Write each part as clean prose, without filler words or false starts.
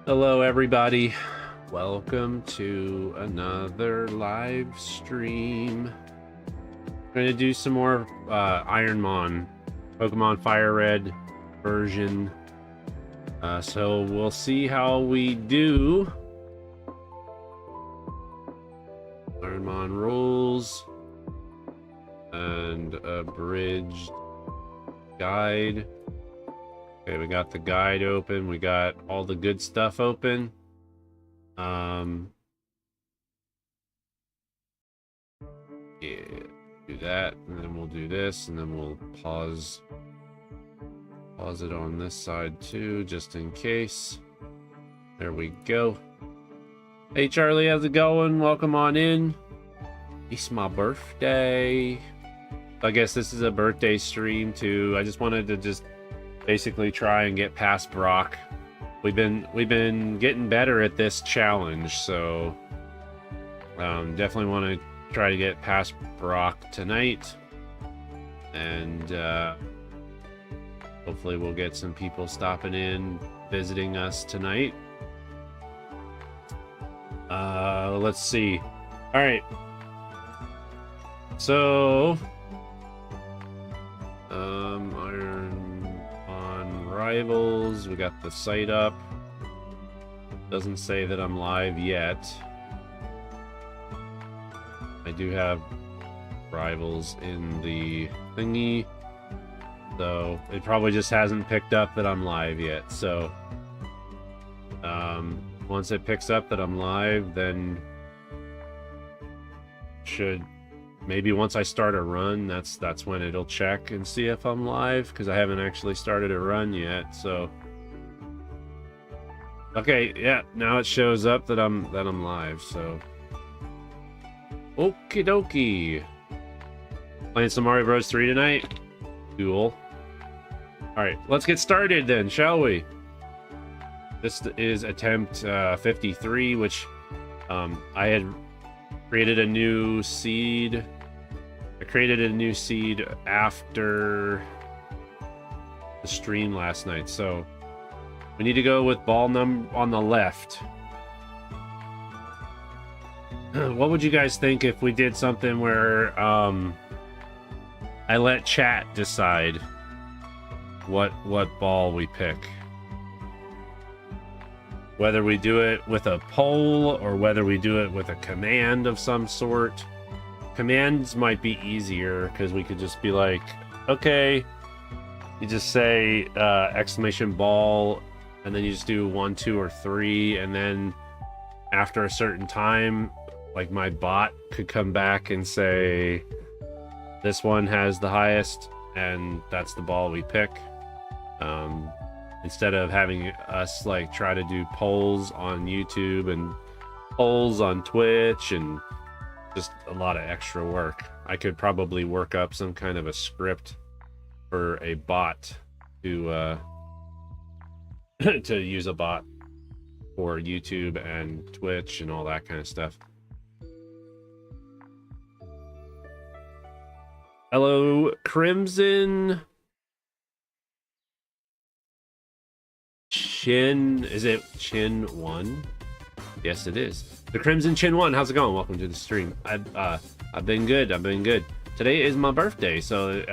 Hello everybody, welcome to another live stream. I'm going to do some more Ironmon, Pokemon FireRed version. So we'll see how we do. Ironmon rules and abridged guide. Okay, we got the guide open. We got all the good stuff open. Yeah, do that, and then we'll do this, and then we'll pause it on this side too, just in case. There we go. Hey Charlie, how's it going? Welcome on in. It's my birthday. I guess this is a birthday stream too. I just wanted to basically try and get past Brock. We've been getting better at this challenge, so definitely want to try to get past Brock tonight, and hopefully we'll get some people stopping in, visiting us tonight. Let's see. All right, so Ironmon Rivals, we got the site up. Doesn't say that I'm live yet. I do have Rivals in the thingy, so it probably just hasn't picked up that I'm live yet. So once it picks up that I'm live, then should maybe once I start a run, that's when it'll check and see if I'm live, because I haven't actually started a run yet. So okay, yeah, now it shows up that I'm live. So okie dokie. Playing some Mario Bros 3 tonight. Cool. All right, let's get started then, shall we? This is attempt 53, which I had created a new seed. I created a new seed after the stream last night, so we need to go with ball number on the left. What would you guys think if we did something where I let chat decide what ball we pick? Whether we do it with a poll or whether we do it with a command of some sort. Commands might be easier because we could just be like, okay, you just say exclamation ball, and then you just do 1, 2, or 3, and then after a certain time, like my bot could come back and say this one has the highest, and that's the ball we pick. Instead of having us like try to do polls on YouTube and polls on Twitch and just a lot of extra work. I could probably work up some kind of a script for a bot to to use a bot for YouTube and Twitch and all that kind of stuff. Hello, Crimson Chin. Is it Chin 1? Yes, it is. The Crimson Chin 1. How's it going? Welcome to the stream. I've been good. I've been good. Today is my birthday, so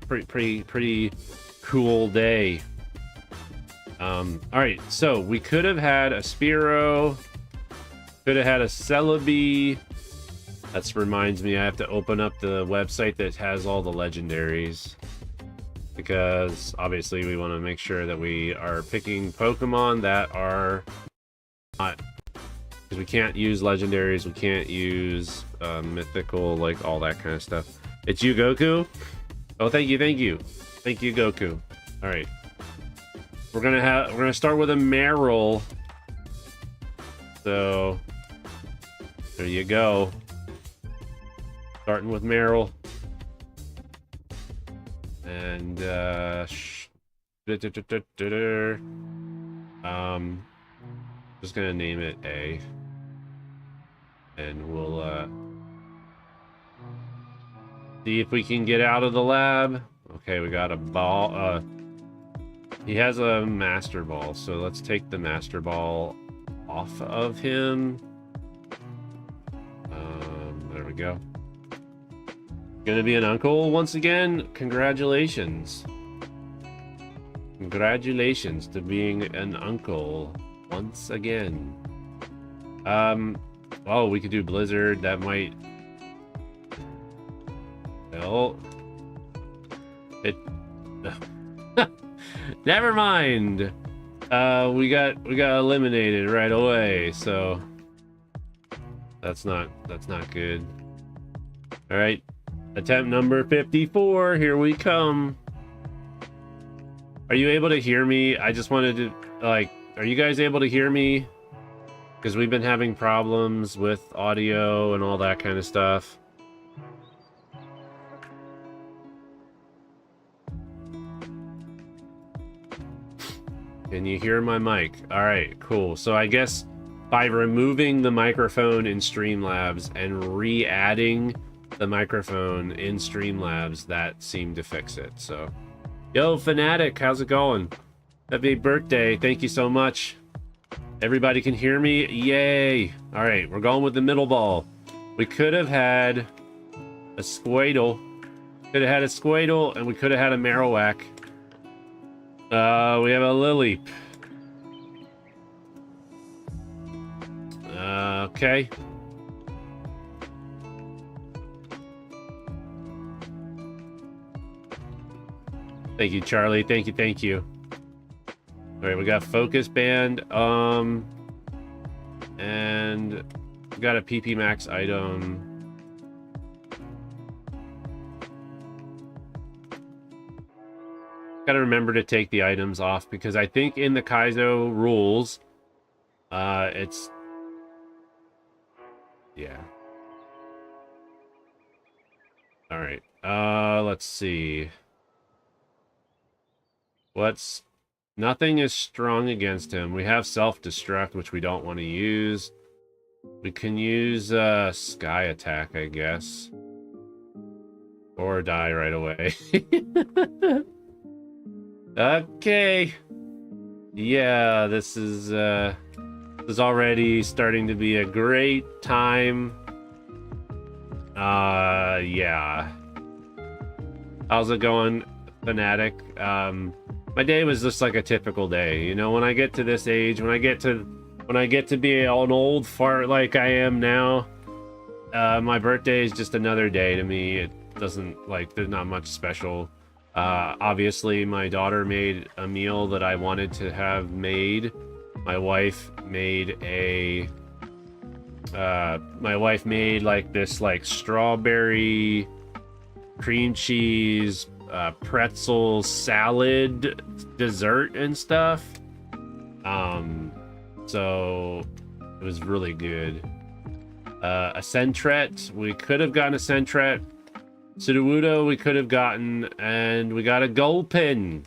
pretty cool day. All right, so we could have had a Spearow, could have had a Celebi. That reminds me, I have to open up the website that has all the legendaries, because obviously we want to make sure that we are picking Pokemon that are not, because we can't use legendaries, we can't use mythical, like all that kind of stuff. It's you, Goku. Oh, thank you, Goku. All right, we're gonna start with a Meryl. So there you go. Starting with Meryl. And just gonna name it A, and we'll see if we can get out of the lab. Okay, we got a ball, He has a Master Ball, so let's take the Master Ball off of him. There we go. Gonna be an uncle once again. Congratulations. Congratulations to being an uncle once again. Oh, we could do Blizzard. That might... Well... It... Never mind! We got eliminated right away, so... That's not good. Alright. Attempt number 54. Here we come. Are you able to hear me? I just wanted to, like, are you guys able to hear me? Because we've been having problems with audio and all that kind of stuff. Can you hear my mic? All right, cool. So I guess by removing the microphone in Streamlabs and re-adding the microphone in Streamlabs, that seemed to fix it. So, yo, Fanatic, how's it going? Happy birthday. Thank you so much. Everybody can hear me? Yay. All right, we're going with the middle ball. We could have had a Squirtle. Could have had a Squirtle, and we could have had a Marowak. We have a Lily. Okay. Thank you, Charlie. Thank you, thank you. All right, we got Focus Band. And we got a PP Max item. Gotta remember to take the items off because I think in the Kaizo rules, it's... Yeah. All right. Let's see. Nothing is strong against him. We have self-destruct, which we don't want to use. We can use Sky Attack, I guess. Or die right away. Okay. Yeah, this is already starting to be a great time. Yeah. How's it going, Fanatic? My day was just like a typical day. You know, when I get to this age, when I get to be an old fart like I am now, my birthday is just another day to me. It doesn't, like, there's not much special. Obviously, my daughter made a meal that I wanted to have made. My wife made like this like strawberry cream cheese pretzel salad dessert and stuff. So it was really good. A Sentret, we could have gotten a Sentret. Sudowoodo we could have gotten, and we got a Gulpin.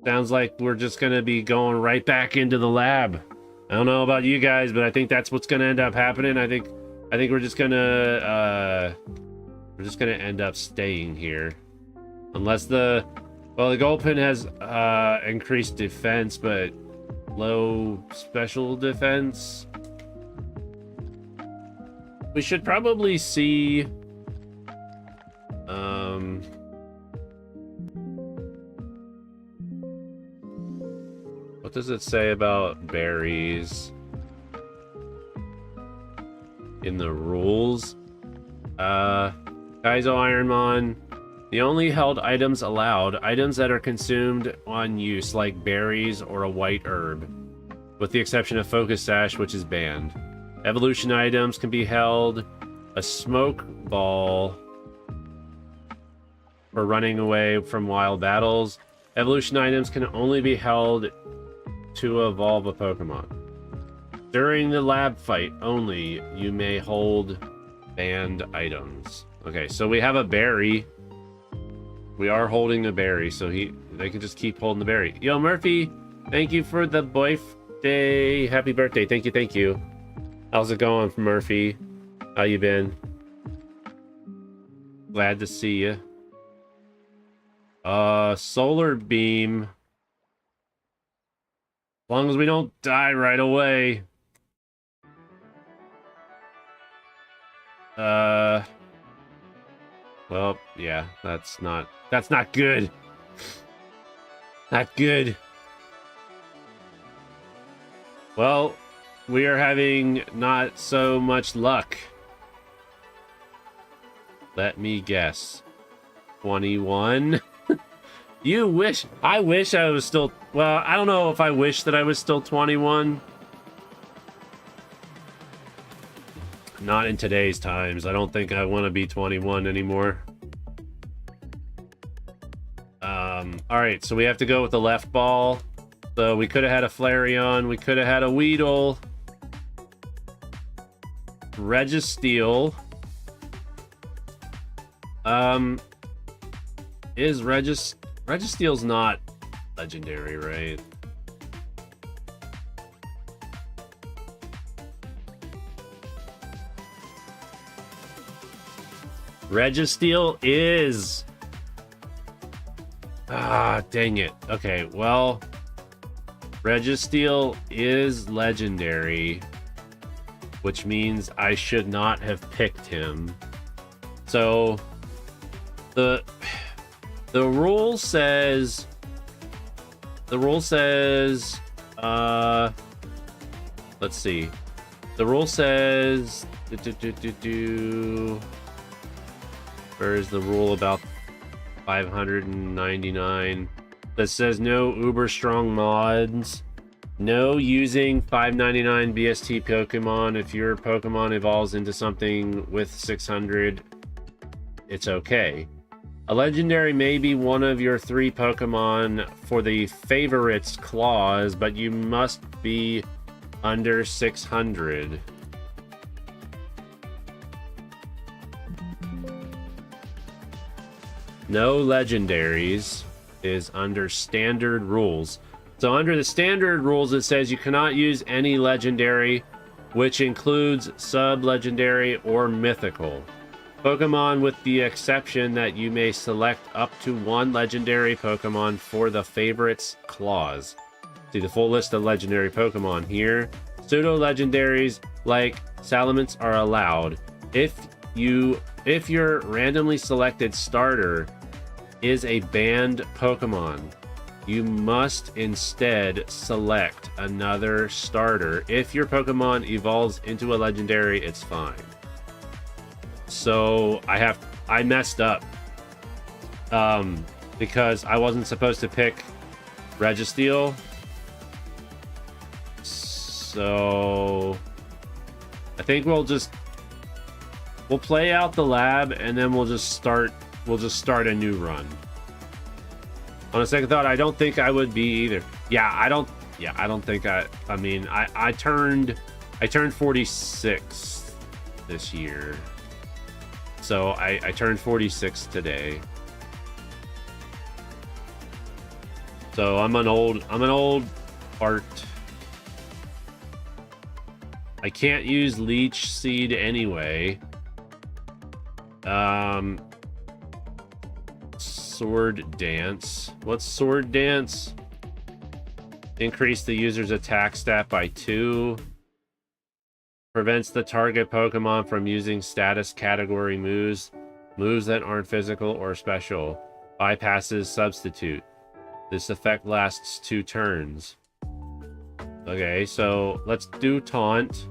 Sounds like we're just gonna be going right back into the lab. I don't know about you guys, but I think that's what's gonna end up happening. I think we're just gonna end up staying here. Unless the Gulpin has increased defense, but low special defense. We should probably see what does it say about berries in the rules? Kaizo Ironmon. The only held items allowed, items that are consumed on use, like berries or a white herb, with the exception of Focus Sash, which is banned. Evolution items can be held, a smoke ball for running away from wild battles. Evolution items can only be held to evolve a Pokemon. During the lab fight only, you may hold banned items. Okay, so we have a berry. We are holding a berry, so they can just keep holding the berry. Yo, Murphy, thank you for the birthday. Happy birthday. Thank you, thank you. How's it going, Murphy? How you been? Glad to see you. Solar Beam. long as we don't die right away. Well, yeah, that's not good. Not good. Well, we are having not so much luck. Let me guess. 21. You wish. I wish I was still. Well, I don't know if I wish that I was still 21. Not in today's times. I don't think I want to be 21 anymore. All right, so we have to go with the left ball. So we could have had a Flareon. We could have had a Weedle. Registeel. Is Registeel's not legendary, right? Registeel is. Ah, dang it. Okay, well, Registeel is legendary, which means I should not have picked him. So the rule says let's see. The rule says where is the rule about 599 that says no uber strong mods, no using 599 BST Pokemon. If your Pokemon evolves into something with 600, it's okay. A legendary may be one of your 3 Pokemon for the favorites clause, but you must be under 600. No legendaries is under standard rules. So under the standard rules, it says you cannot use any legendary, which includes sub-legendary or mythical Pokemon, with the exception that you may select up to 1 legendary Pokemon for the favorites clause. See the full list of legendary Pokemon here. Pseudo-legendaries like Salamence are allowed. If your randomly selected starter is a banned Pokemon, you must instead select another starter. If your Pokemon evolves into a legendary, it's fine. So I messed up because I wasn't supposed to pick Registeel. So I think we'll play out the lab, and then we'll just start a new run. On a second thought, I don't think I would be either. I don't think I mean, I turned 46 this year. So I turned 46 today. So I'm an old fart. I can't use Leech Seed anyway. Sword Dance. What's Sword Dance? Increase the user's attack stat by 2. Prevents the target Pokemon from using status category moves that aren't physical or special. Bypasses Substitute. This effect lasts 2 turns. Okay, so let's do Taunt.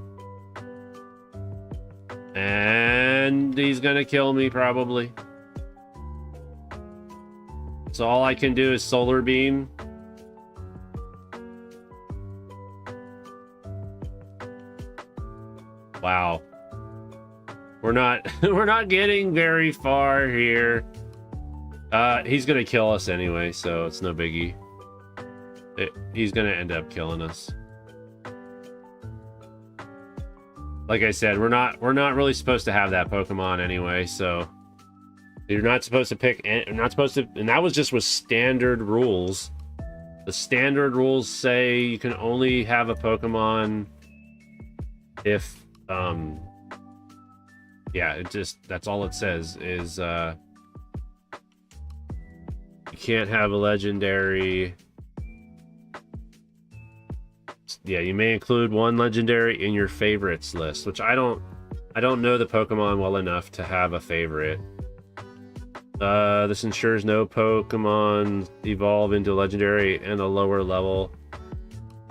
And he's gonna kill me probably. So all I can do is Solar Beam. Wow. We're not getting very far here. He's gonna kill us anyway, so it's no biggie. He's gonna end up killing us. Like I said, we're not really supposed to have that Pokemon anyway, so you're not supposed to pick. You're not supposed to, and that was just with standard rules. The standard rules say you can only have a Pokemon if, yeah, that's all it says is, you can't have a legendary Yeah, you may include one legendary in your favorites list, which I don't know the Pokemon well enough to have a favorite. This ensures no Pokemon evolve into legendary and a lower level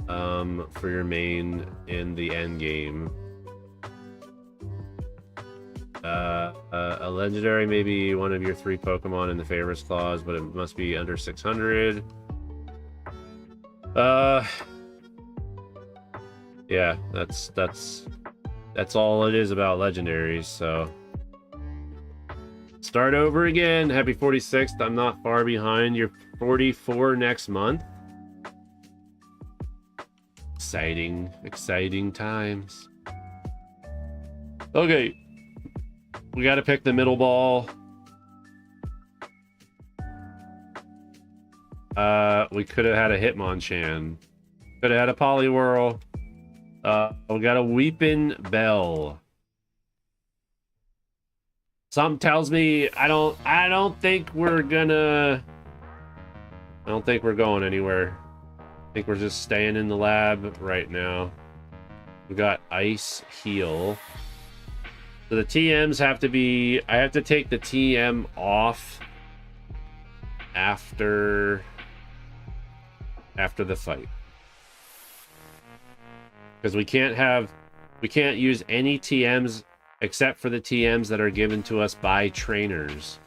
for your main in the end game. A legendary may be one of your 3 Pokemon in the favorites clause, but it must be under 600. Yeah, that's all it is about legendaries, so start over again. Happy 46th. I'm not far behind. You're 44 next month. Exciting times. Okay, we got to pick the middle ball. We could have had a Hitmonchan. Could have had a Poliwhirl. We got a Weeping Bell. Something tells me I don't think we're going anywhere. I think we're just staying in the lab right now. We got Ice Heal. So the TMs have to be... I have to take the TM off after the fight. Because we can't use any TMs except for the TMs that are given to us by trainers.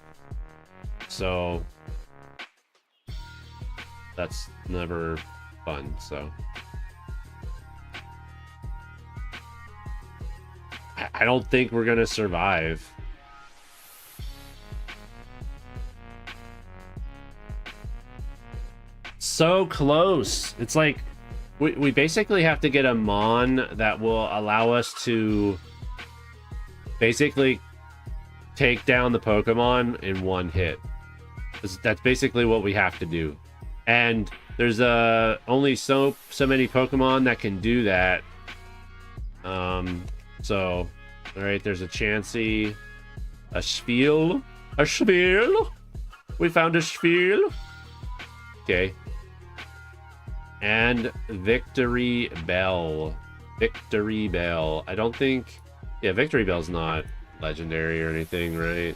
So that's never fun, so I don't think we're gonna survive. So close. It's like we basically have to get a Mon that will allow us to basically take down the Pokemon in one hit. That's basically what we have to do. And there's only so many Pokemon that can do that. So, all right, there's a Chansey, a Spiel. We found a Spiel. Okay. And Victory Bell. I don't think... Yeah, Victory Bell's not legendary or anything, right?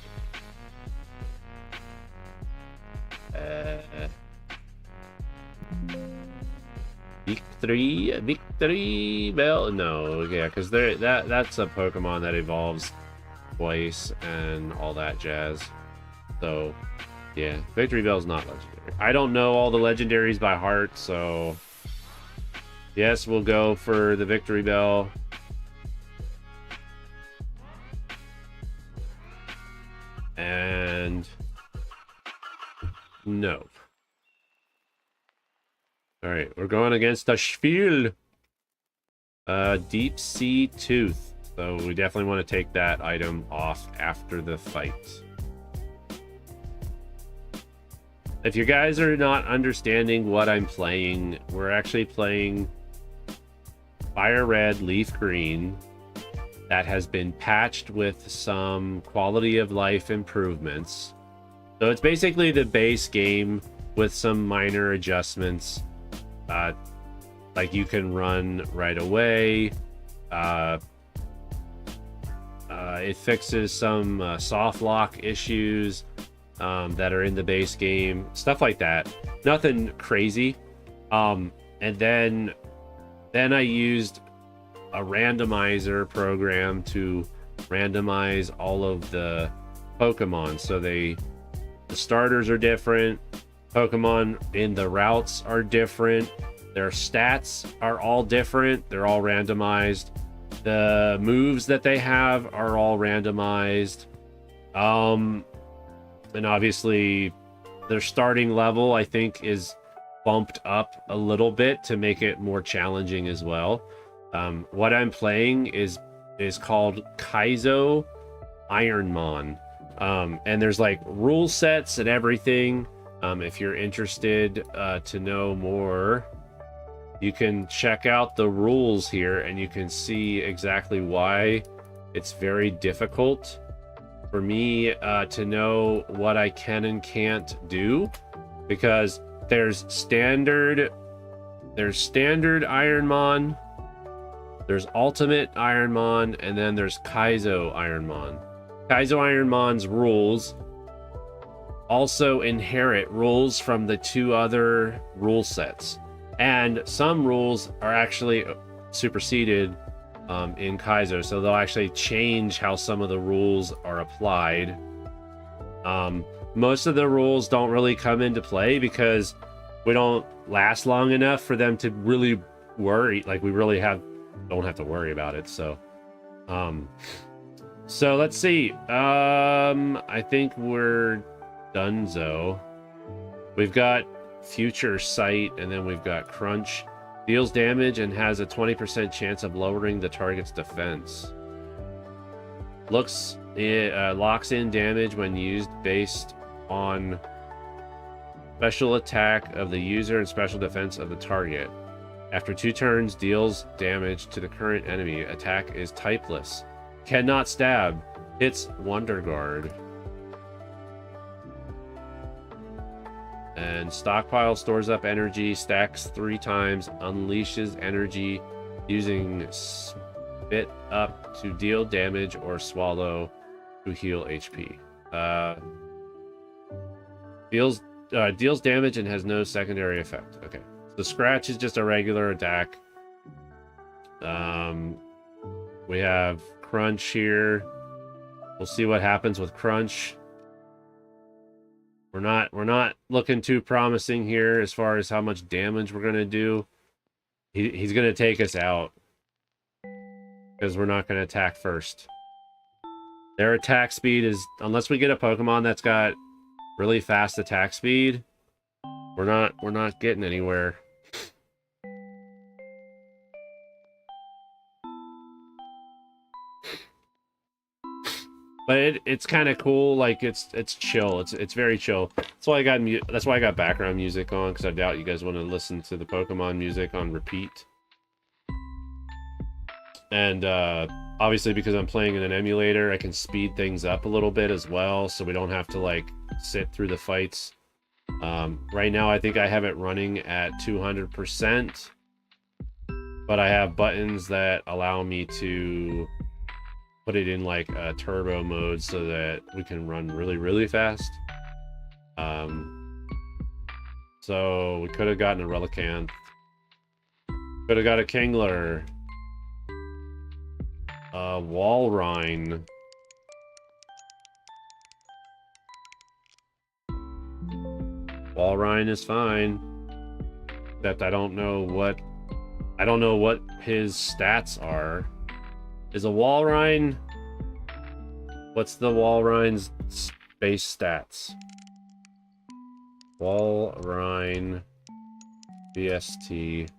Victory Bell? No, yeah, because that's a Pokemon that evolves twice and all that jazz. So, yeah, Victory Bell's not legendary. I don't know all the legendaries by heart, so yes, we'll go for the Victory Bell. And no. All right, we're going against a Spiel. Deep Sea Tooth. So we definitely want to take that item off after the fight. If you guys are not understanding what I'm playing, we're actually playing FireRed Leaf Green that has been patched with some quality of life improvements. So it's basically the base game with some minor adjustments. Like you can run right away. It fixes some soft lock issues that are in the base game, stuff like that. Nothing crazy. And then I used a randomizer program to randomize all of the Pokemon. So the starters are different. Pokemon in the routes are different. Their stats are all different. They're all randomized. The moves that they have are all randomized. And obviously their starting level, I think, is bumped up a little bit to make it more challenging as well. What I'm playing is called Kaizo Ironmon. And there's like rule sets and everything. If you're interested to know more, you can check out the rules here and you can see exactly why it's very difficult for me to know what I can and can't do, because there's standard There's standard Ironmon, there's ultimate Ironmon, and then there's Kaizo Ironmon. Kaizo Ironmon's rules also inherit rules from the 2 other rule sets. And some rules are actually superseded in Kaizo, so they'll actually change how some of the rules are applied. Most of the rules don't really come into play because we don't last long enough for them to really worry. Like, we really don't have to worry about it. So so let's see. I think we're donezo. We've got Future Sight, and then we've got Crunch. Deals damage and has a 20% chance of lowering the target's defense. Locks in damage when used based on special attack of the user and special defense of the target. After 2 turns, deals damage to the current enemy. Attack is typeless. Cannot stab. Hits Wonder Guard. And stockpile stores up energy, stacks 3 times, unleashes energy using spit up to deal damage or swallow to heal HP. Deals damage and has no secondary effect. Okay. The scratch is just a regular attack. We have Crunch here. We'll see what happens with Crunch. We're not looking too promising here as far as how much damage we're gonna do. He's gonna take us out because we're not gonna attack first. Their attack speed is, unless we get a Pokemon that's got really fast attack speed, we're not getting anywhere. But it's kind of cool. Like, it's chill. It's very chill. That's why I got background music on, because I doubt you guys want to listen to the Pokemon music on repeat. And obviously, because I'm playing in an emulator, I can speed things up a little bit as well, so we don't have to like sit through the fights. Right now, I think I have it running at 200%, but I have buttons that allow me to put it in like a turbo mode so that we can run really fast. So we could have gotten a Relicanth, could have got a Kingler, Walrein, Walrein is fine, except I don't know what his stats are. Is a Walrein... What's the Walrein's base stats? Walrein... BST...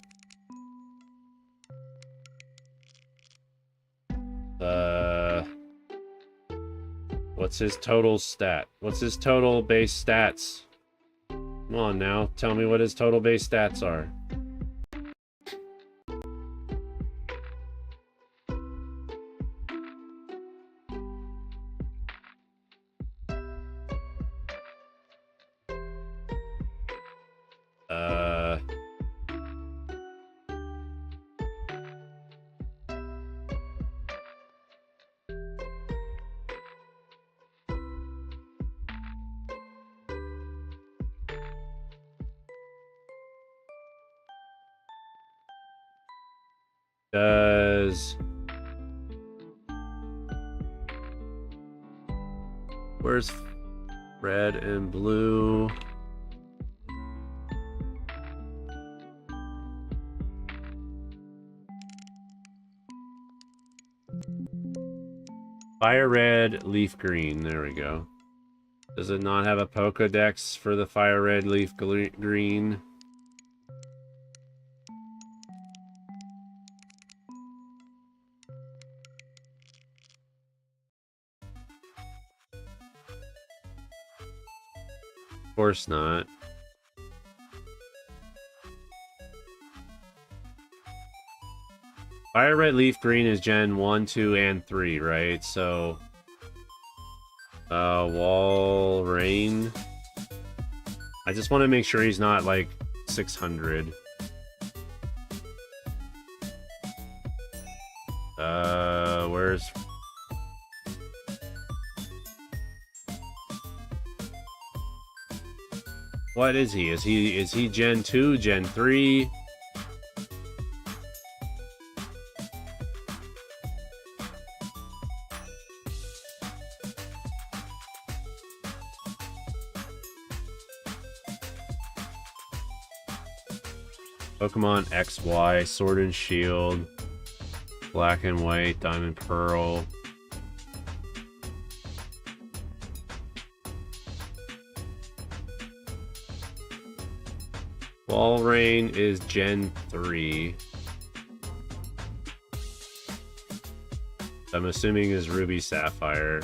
What's his total stat? What's his total base stats? Come on now, tell me what his total base stats are. Where's red and blue? FireRed, Leaf Green. There we go. Does it not have a Pokedex for the FireRed, Leaf Green? Of course not. FireRed, Leaf Green is Gen 1, 2, and 3, right? So... Walrein. I just want to make sure he's not, like, 600. Where's... What is he? Is he Gen 2, Gen 3? Pokemon XY, Sword and Shield, Black and White, Diamond Pearl. Walrein is Gen 3. I'm assuming is Ruby Sapphire.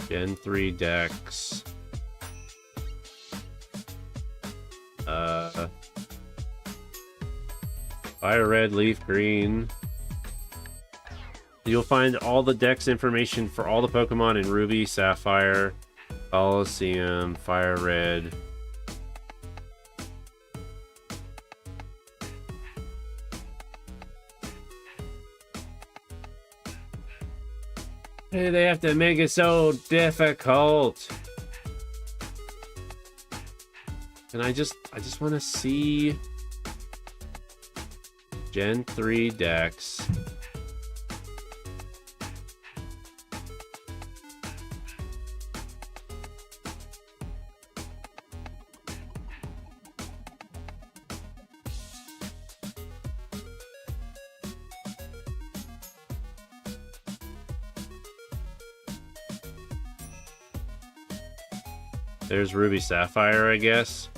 Gen 3 Dex. FireRed, Leaf Green. You'll find all the Dex information for all the Pokemon in Ruby, Sapphire, Coliseum, FireRed. Hey, they have to make it so difficult. And I just want to see Gen 3 Dex. There's Ruby Sapphire, I guess.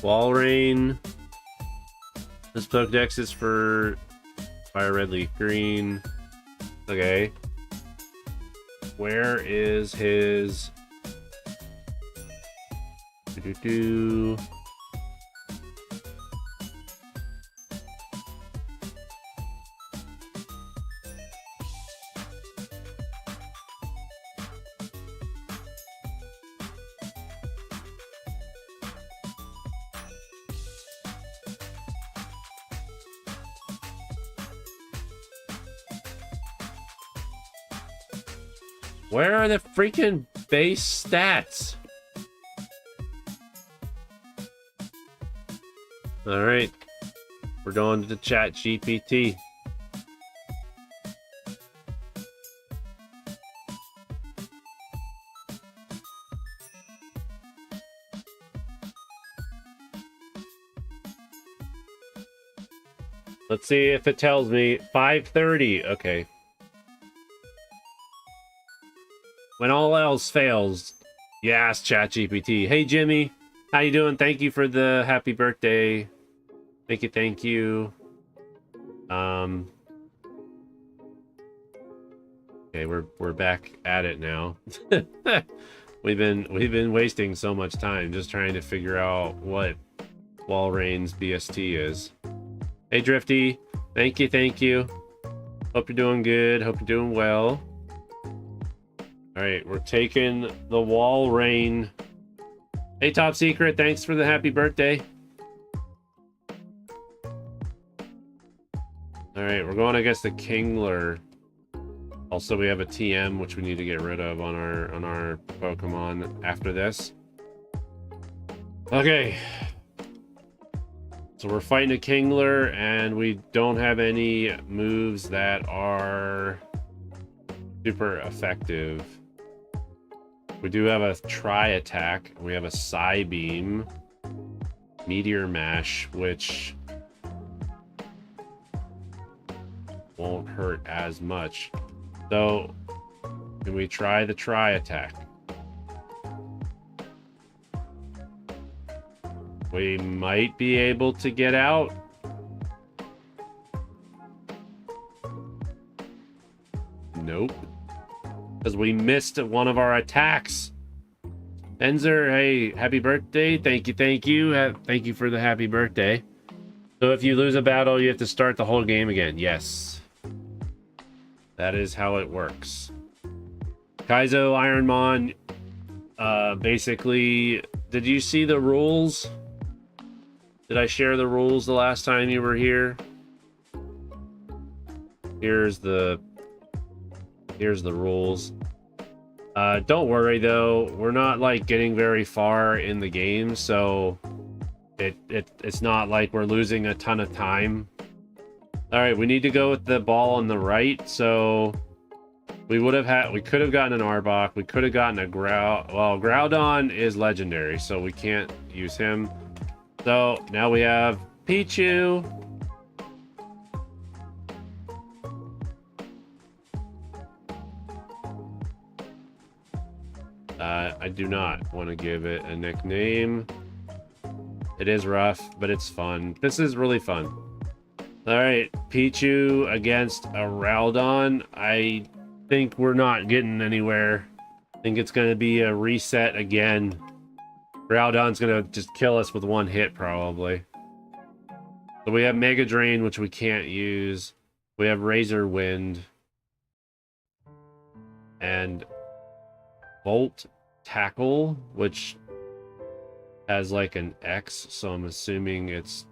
Walrein. This Pokedex is for FireRed, Leaf Green. Okay. Where is his... Doo-doo-doo. Where are the freaking base stats? All right, we're going to the chat GPT. Let's see if it tells me 530. Okay. When all else fails, you ask ChatGPT. Hey Jimmy, how you doing? Thank you for the happy birthday. Thank you. Okay, we're back at it now. we've been wasting so much time just trying to figure out what Walrein's BST is. Hey Drifty, thank you. Hope you're doing good. Hope you're doing well. All right, we're taking the Walrein. Hey, Top Secret, thanks for the happy birthday. All right, we're going against the Kingler. Also, we have a TM, which we need to get rid of on our Pokemon after this. Okay. So we're fighting a Kingler, and we don't have any moves that are super effective. We do have a Tri-Attack. We have a Psybeam, Meteor Mash, which won't hurt as much. So, can we try the Tri-Attack? We might be able to get out. Nope. Because we missed one of our attacks. Enzer, hey, happy birthday. Thank you. Thank you for the happy birthday. So if you lose a battle, you have to start the whole game again. Yes. That is how it works. Kaizo, Ironmon, basically, did you see the rules? Did I share the rules the last time you were here? Here's the rules. Don't worry though, we're not like getting very far in the game, so it's not like we're losing a ton of time. All right, we need to go with the ball on the right, so we could have gotten an Arbok, we could have gotten a well, Groudon is legendary, so we can't use him. So now we have Pichu. I do not want to give it a nickname. It is rough, but it's fun. This is really fun. All right, Pichu against a Groudon. I think we're not getting anywhere. I think it's going to be a reset again. Groudon's going to just kill us with one hit, probably. So we have Mega Drain, which we can't use. We have Razor Wind. And Volt Tackle, which has like an X, so I'm assuming it's...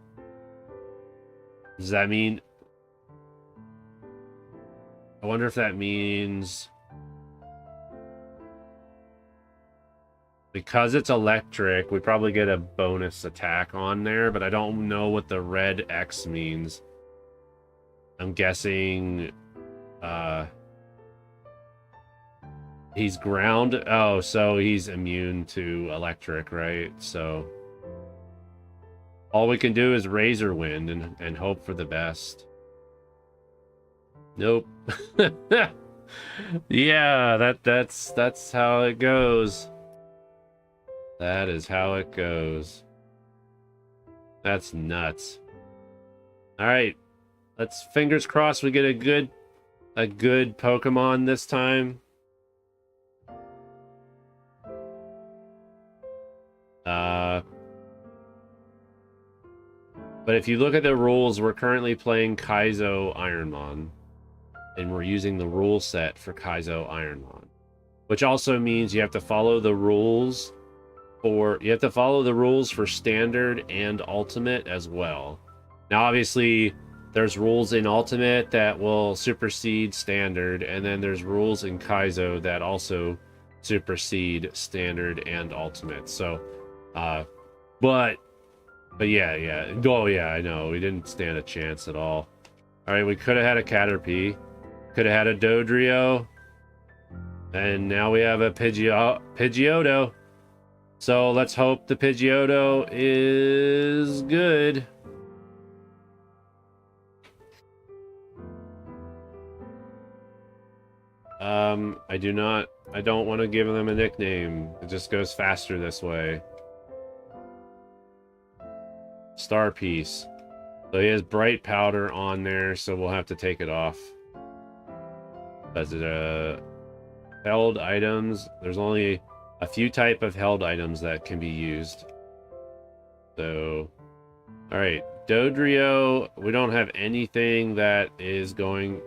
Does that mean... I wonder if that means... Because it's electric, we probably get a bonus attack on there, but I don't know what the red X means. I'm guessing... He's ground. Oh, so he's immune to electric, right? So all we can do is Razor Wind and hope for the best. Nope. Yeah, that's how it goes. That is how it goes. That's nuts. All right, let's fingers crossed we get a good Pokemon this time. But if you look at the rules, we're currently playing Kaizo Ironmon, and we're using the rule set for Kaizo Ironmon, which also means you have to follow the rules for standard and ultimate as well. Now, obviously, there's rules in ultimate that will supersede standard, and then there's rules in Kaizo that also supersede standard and ultimate. So, but yeah. Oh yeah, I know. We didn't stand a chance at all. All right, we could have had a Caterpie. Could have had a Dodrio. And now we have a Pidgeotto. So let's hope the Pidgeotto is good. I don't want to give them a nickname. It just goes faster this way. Star Piece. So he has Bright Powder on there, so we'll have to take it off. Does it held items? There's only a few type of held items that can be used. So, all right, Dodrio. We don't have anything that is going.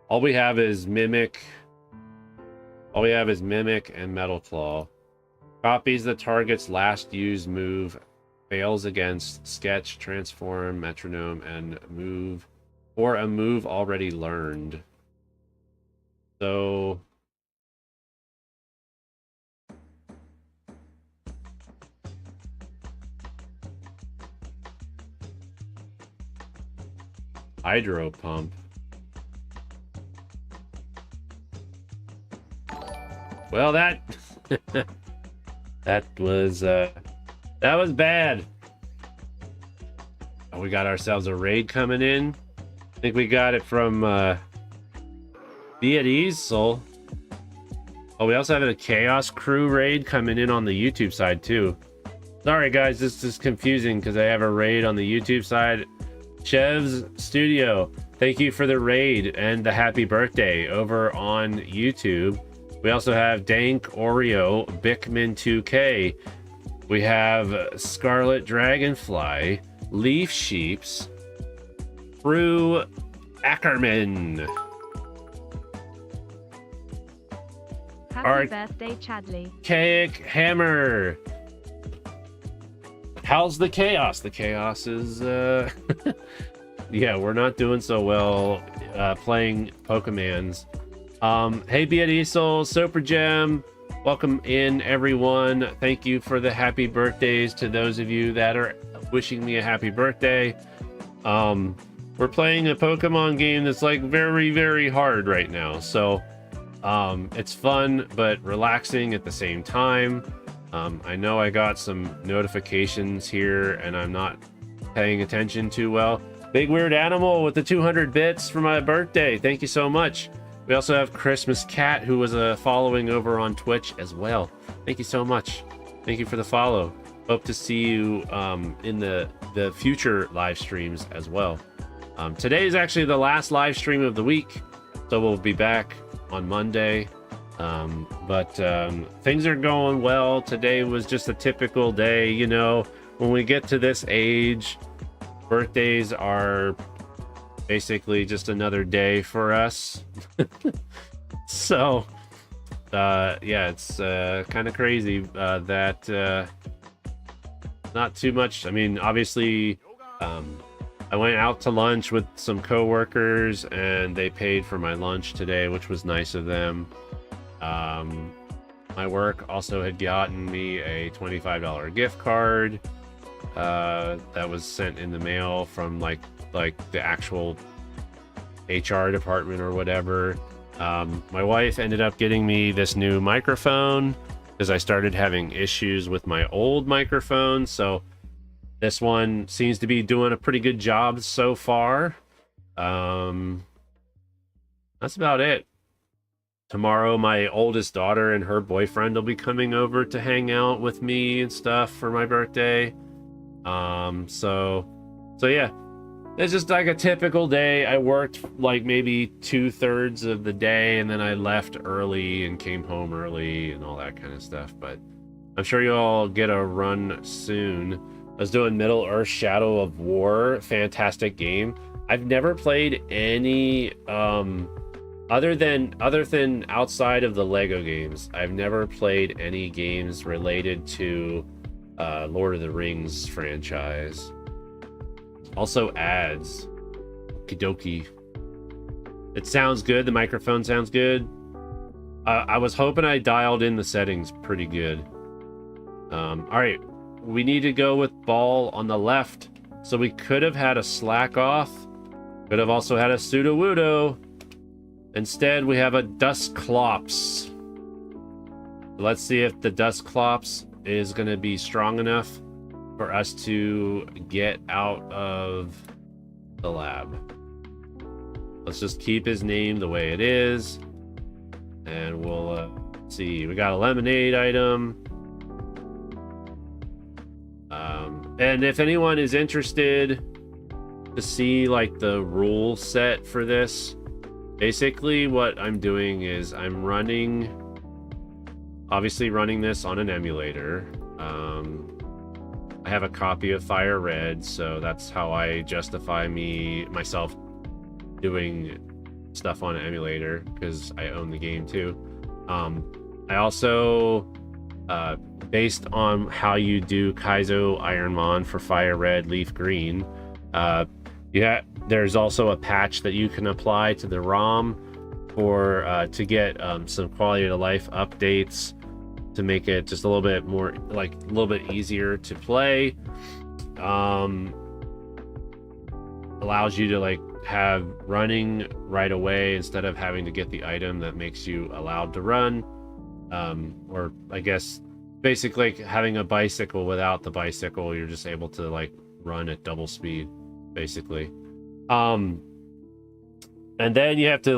All we have is Mimic. All we have is Mimic and Metal Claw. Copies the target's last used move. Fails against Sketch, Transform, Metronome, and Move, or a move already learned. So... Hydro Pump. Well, that that was bad. Oh, we got ourselves a raid coming in. I think we got it from Be at Ease Soul. Oh, we also have a Chaos Crew raid coming in on the YouTube side too. Sorry guys, this is confusing because I have a raid on the YouTube side. Chev's Studio, thank you for the raid and the happy birthday over on YouTube. We also have Dank Oreo, Bickman 2K. We have Scarlet Dragonfly, Leaf Sheeps, Prue Ackerman. Happy birthday, Chadley. Archaic Hammer. How's the chaos? The chaos is Yeah, we're not doing so well playing Pokemans. Hey, Beatiesel, Super Gem, welcome in, everyone. Thank you for the happy birthdays to those of you that are wishing me a happy birthday. We're playing a Pokemon game that's like very, very hard right now. So it's fun, but relaxing at the same time. I know I got some notifications here and I'm not paying attention too well. Big Weird Animal with the 200 bits for my birthday. Thank you so much. We also have Christmas Cat, who was following over on Twitch as well. Thank you so much. Thank you for the follow. Hope to see you in the future live streams as well. Today is actually the last live stream of the week, so we'll be back on Monday. But things are going well. Today was just a typical day. You know, when we get to this age, birthdays are basically just another day for us. So yeah, it's kind of crazy that not too much. I mean, obviously I went out to lunch with some coworkers and they paid for my lunch today, which was nice of them. My work also had gotten me a $25 gift card that was sent in the mail from like the actual HR department or whatever. My wife ended up getting me this new microphone because I started having issues with my old microphone. So this one seems to be doing a pretty good job so far. That's about it. Tomorrow, my oldest daughter and her boyfriend will be coming over to hang out with me and stuff for my birthday. So yeah, it's just like a typical day. I worked like maybe 2/3 of the day and then I left early and came home early and all that kind of stuff. But I'm sure you'll all get a run soon. I was doing Middle Earth Shadow of War. Fantastic game. I've never played any other than outside of the Lego games. I've never played any games related to Lord of the Rings franchise. Also ads. Okie dokie. It sounds good. The microphone sounds good. I was hoping I dialed in the settings pretty good. All right, we need to go with ball on the left. So we could have had a slack off. Could have also had a Sudowoodo. Instead, we have a Dusclops. Let's see if the Dusclops is going to be strong enough for us to get out of the lab. Let's just keep his name the way it is. And we'll see. We got a lemonade item. And if anyone is interested to see like the rule set for this, basically what I'm doing is I'm obviously running this on an emulator. I have a copy of FireRed, so that's how I justify myself doing stuff on an emulator, because I own the game too. I also, based on how you do Kaizo Ironmon for FireRed Leaf Green, there's also a patch that you can apply to the ROM to get some quality of life updates to make it just a little bit more, like a little bit easier to play. Allows you to like have running right away instead of having to get the item that makes you allowed to run. Or I guess basically like having a bicycle without the bicycle, you're just able to like run at double speed, basically. And then you have to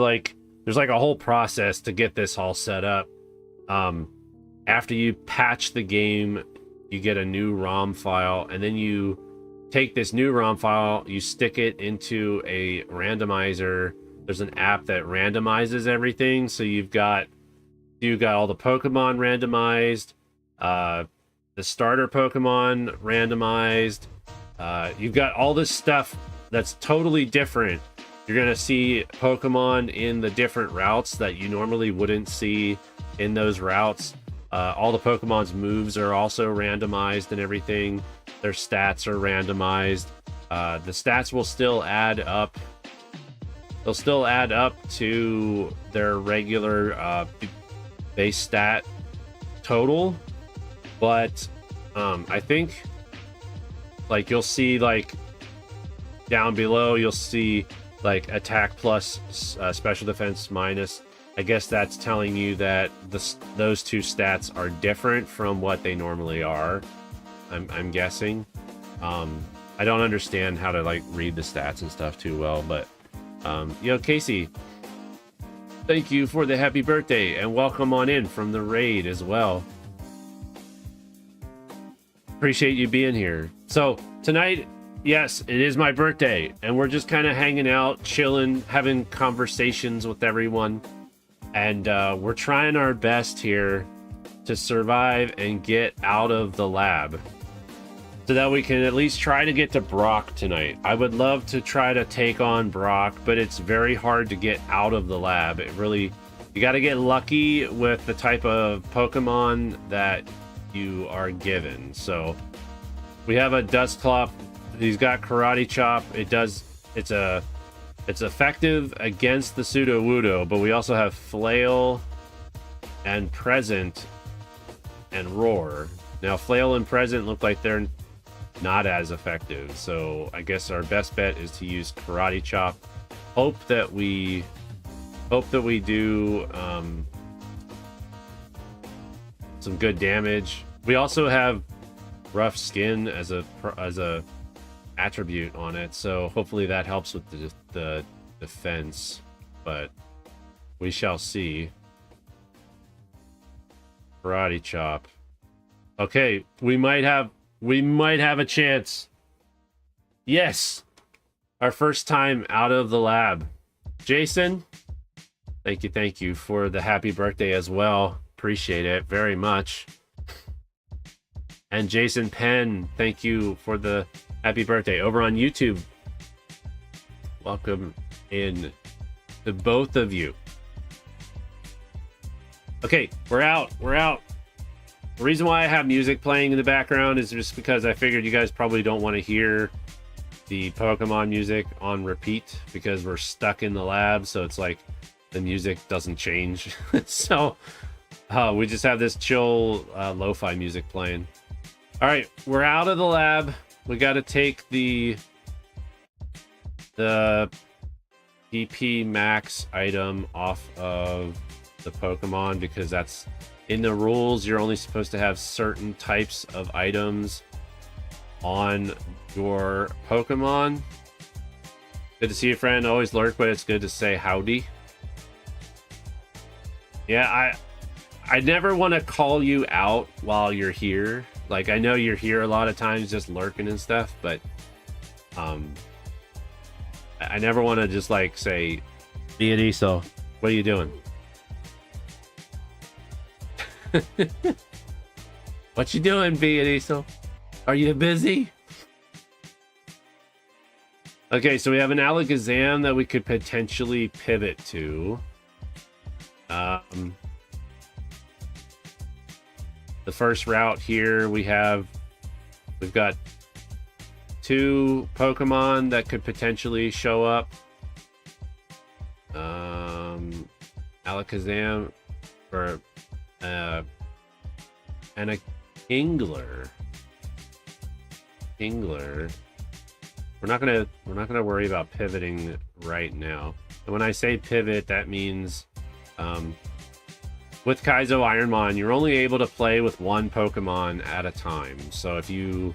there's like a whole process to get this all set up. After you patch the game, you get a new ROM file, and then you take this new ROM file, you stick it into a randomizer. There's an app that randomizes everything, so you've got all the Pokemon randomized, the starter Pokemon randomized. You've got all this stuff that's totally different. You're gonna see Pokemon in the different routes that you normally wouldn't see in those routes. All the Pokemon's moves are also randomized and everything. Their stats are randomized. The stats will still add up. They'll still add up to their regular base stat total, but I think like you'll see like down below you'll see like attack plus special defense minus. I guess that's telling you that those two stats are different from what they normally are. I'm guessing. I don't understand how to like read the stats and stuff too well, but you know, Casey, thank you for the happy birthday and welcome on in from the raid as well. Appreciate you being here. So tonight, yes, it is my birthday and we're just kind of hanging out, chilling, having conversations with everyone. And we're trying our best here to survive and get out of the lab so that we can at least try to get to Brock tonight. I would love to try to take on Brock, but it's very hard to get out of the lab. It really, you got to get lucky with the type of Pokemon that you are given. So we have a Dusclops. He's got Karate Chop. It's effective against the Sudowoodo, but we also have Flail and Present and Roar. Now Flail and Present look like they're not as effective, so I guess our best bet is to use Karate Chop. Hope that we do some good damage. We also have Rough Skin as a attribute on it, so hopefully that helps with the defense, but we shall see. Karate Chop. Okay, we might have a chance. Yes, our first time out of the lab. Jason, thank you for the happy birthday as well. Appreciate it very much. And Jason Penn, thank you for the happy birthday over on YouTube. Welcome in to both of you. Okay, we're out. The reason why I have music playing in the background is just because I figured you guys probably don't want to hear the Pokemon music on repeat because we're stuck in the lab, so it's like the music doesn't change. So we just have this chill lo-fi music playing. All right, we're out of the lab. We got to take the DP max item off of the Pokemon because that's in the rules. You're only supposed to have certain types of items on your Pokemon. Good to see you, friend. Always lurk, but it's good to say howdy. Yeah, I never want to call you out while you're here. Like, I know you're here a lot of times just lurking and stuff, but I never want to just like say, Biodiesel, what are you doing? What you doing, Biodiesel? Are you busy? Okay, so we have an Alakazam that we could potentially pivot to. The first route here, we've got two Pokemon that could potentially show up. Alakazam or and a Kingler. We're not gonna worry about pivoting right now. And when I say pivot, that means with Kaizo Ironmon, you're only able to play with one Pokemon at a time. So if you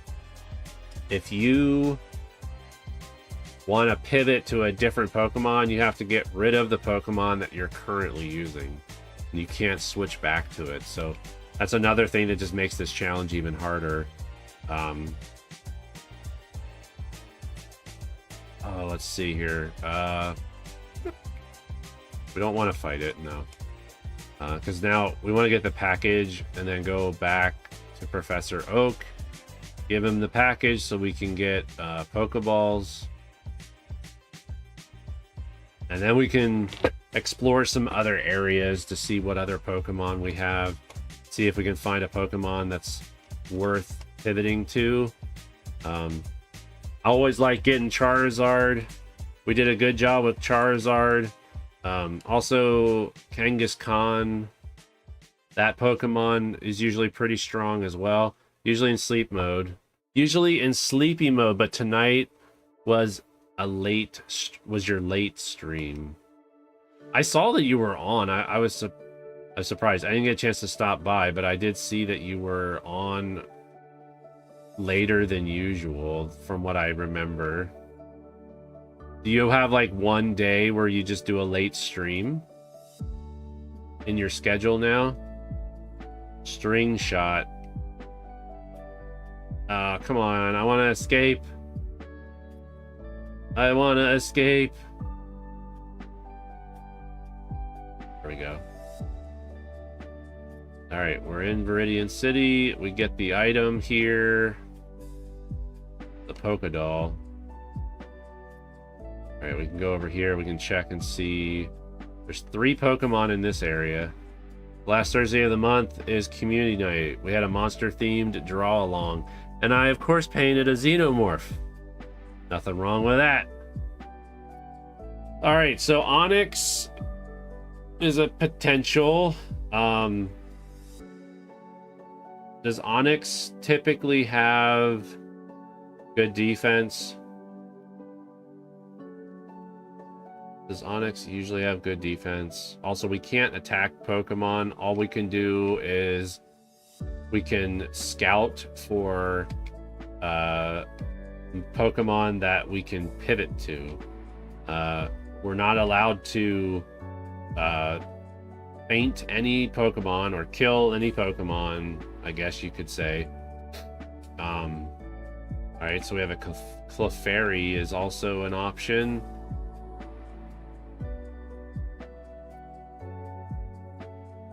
want to pivot to a different Pokemon, you have to get rid of the Pokemon that you're currently using. And you can't switch back to it. So that's another thing that just makes this challenge even harder. Oh, let's see here. We don't want to fight it, no. Because now we want to get the package and then go back to Professor Oak. Give him the package so we can get Pokeballs. And then we can explore some other areas to see what other Pokemon we have. See if we can find a Pokemon that's worth pivoting to. I always like getting Charizard. We did a good job with Charizard. Also, Kangaskhan. That Pokemon is usually pretty strong as well. Usually in sleep mode. Usually in sleepy mode, but tonight was your late stream. I saw that you were on. I was surprised. I didn't get a chance to stop by, but I did see that you were on later than usual, from what I remember. Do you have like one day where you just do a late stream in your schedule now? String shot. Come on, I want to escape. I want to escape. There we go. All right, we're in Viridian City. We get the item here. The Polka Doll. All right, we can go over here. We can check and see. There's 3 Pokemon in this area. Last Thursday of the month is Community Night. We had a monster-themed draw-along. And I, of course, painted a Xenomorph. Nothing wrong with that. All right, so Onyx is a potential. Does Onyx typically have good defense? Does Onyx usually have good defense? Also, we can't attack Pokemon. All we can do is we can scout for Pokemon that we can pivot to. We're not allowed to faint any Pokemon or kill any Pokemon, I guess you could say. All right, so we have a Clefairy is also an option.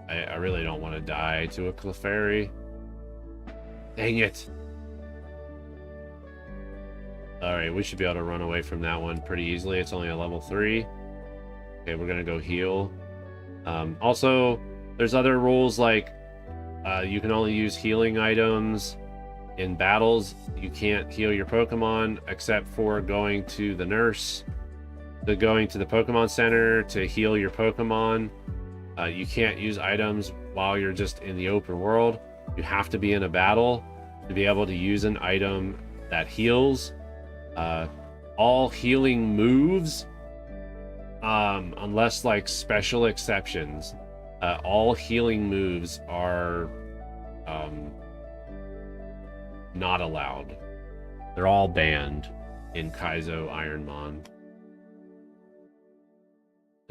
I really don't want to die to a Clefairy. Dang it. Alright, we should be able to run away from that one pretty easily. It's only a level 3. Okay, we're gonna go heal. Also, there's other rules like you can only use healing items in battles. You can't heal your Pokemon except for going to the nurse, going to the Pokemon Center to heal your Pokemon. You can't use items while you're just in the open world. You have to be in a battle to be able to use an item that heals. All healing moves, unless like special exceptions, all healing moves are not allowed. They're all banned in Kaizo Ironmon.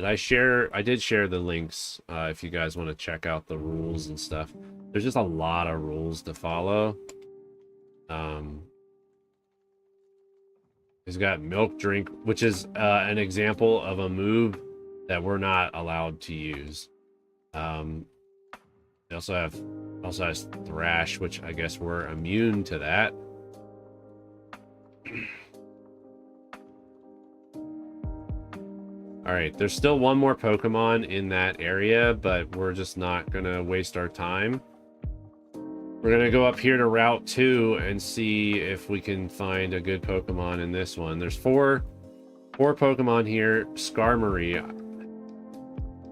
I did share the links if you guys want to check out the rules and stuff. There's just a lot of rules to follow. He's got Milk Drink, which is an example of a move that we're not allowed to use. They also has Thrash, which I guess we're immune to that. All right, there's still one more Pokemon in that area, but we're just not gonna waste our time. We're gonna go up here to Route 2 and see if we can find a good Pokemon in this one. There's four Pokemon here. Skarmory.